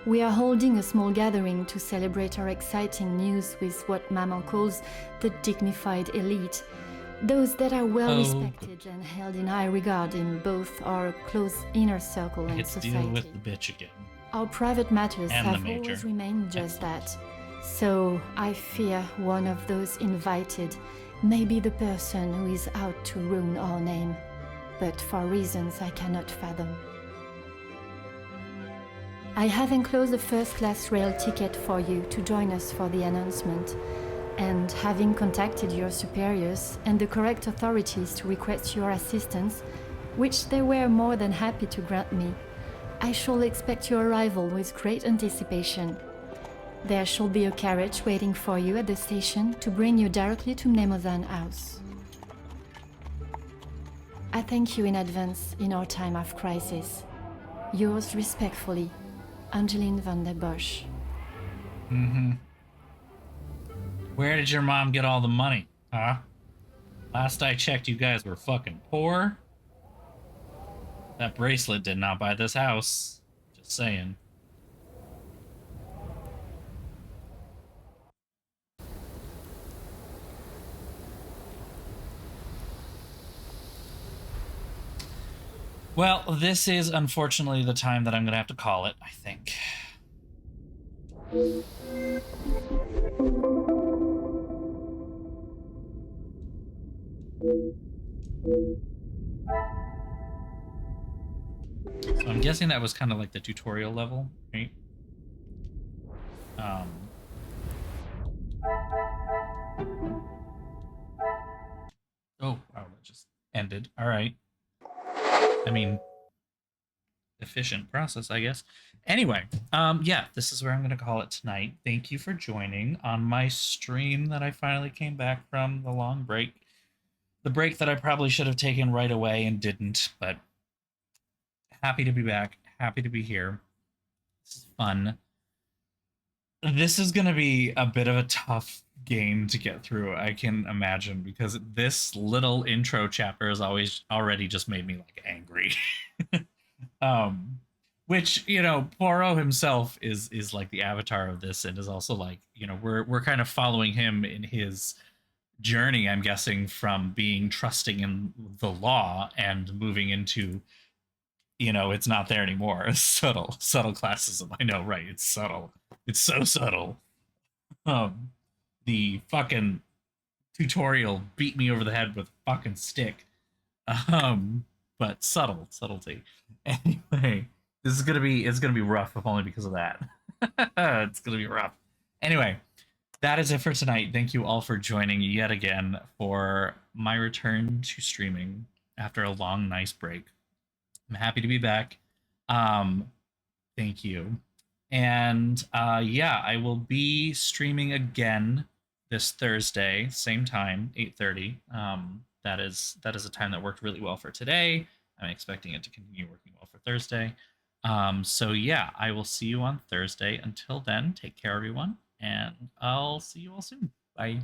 F: We are holding a small gathering to celebrate our exciting news with what Maman calls the dignified elite, those that are well respected and held in high regard in both our close inner circle and
A: It's
F: society.
A: deal with the bitch again.
F: Our private matters
A: And
F: have
A: the major.
F: always remained just that. So I fear one of those invited may be the person who is out to ruin our name, but for reasons I cannot fathom. I have enclosed a first-class rail ticket for you to join us for the announcement, and having contacted your superiors and the correct authorities to request your assistance, which they were more than happy to grant me, I shall expect your arrival with great anticipation. There shall be a carriage waiting for you at the station to bring you directly to Mnemosyne House. I thank you in advance in our time of crisis. Yours respectfully, Angeline van der Bosch.
A: Where did your mom get all the money, huh? Last I checked, you guys were fucking poor. That bracelet did not buy this house. Just saying. Well, this is unfortunately the time that I'm gonna have to call it, I think. So I'm guessing that was kind of like the tutorial level, right? Oh, wow, that just ended. All right. I mean, efficient process, I guess. Anyway, yeah, this is where I'm going to call it tonight. Thank you for joining on my stream that I finally came back from the long break. The break that I probably should have taken right away and didn't, but happy to be back. Happy to be here. This is fun. This is going to be a bit of a tough game to get through, I can imagine, because this little intro chapter has already just made me like angry. Which, you know, Poirot himself is like the avatar of this, and is also like, you know, we're kind of following him in his journey, I'm guessing, from being trusting in the law and moving into, you know, it's not there anymore. Subtle classism. I know, right? It's subtle. It's so subtle. The fucking tutorial beat me over the head with a fucking stick. But subtlety. Anyway, it's gonna be rough, if only because of that. It's gonna be rough. Anyway, that is it for tonight. Thank you all for joining yet again for my return to streaming after a long, nice break. I'm happy to be back. Thank you. And yeah, I will be streaming again this Thursday, same time, 8:30. That is a time that worked really well for today. I'm expecting it to continue working well for Thursday. So yeah, I will see you on Thursday. Until then, take care, everyone, and I'll see you all soon. Bye.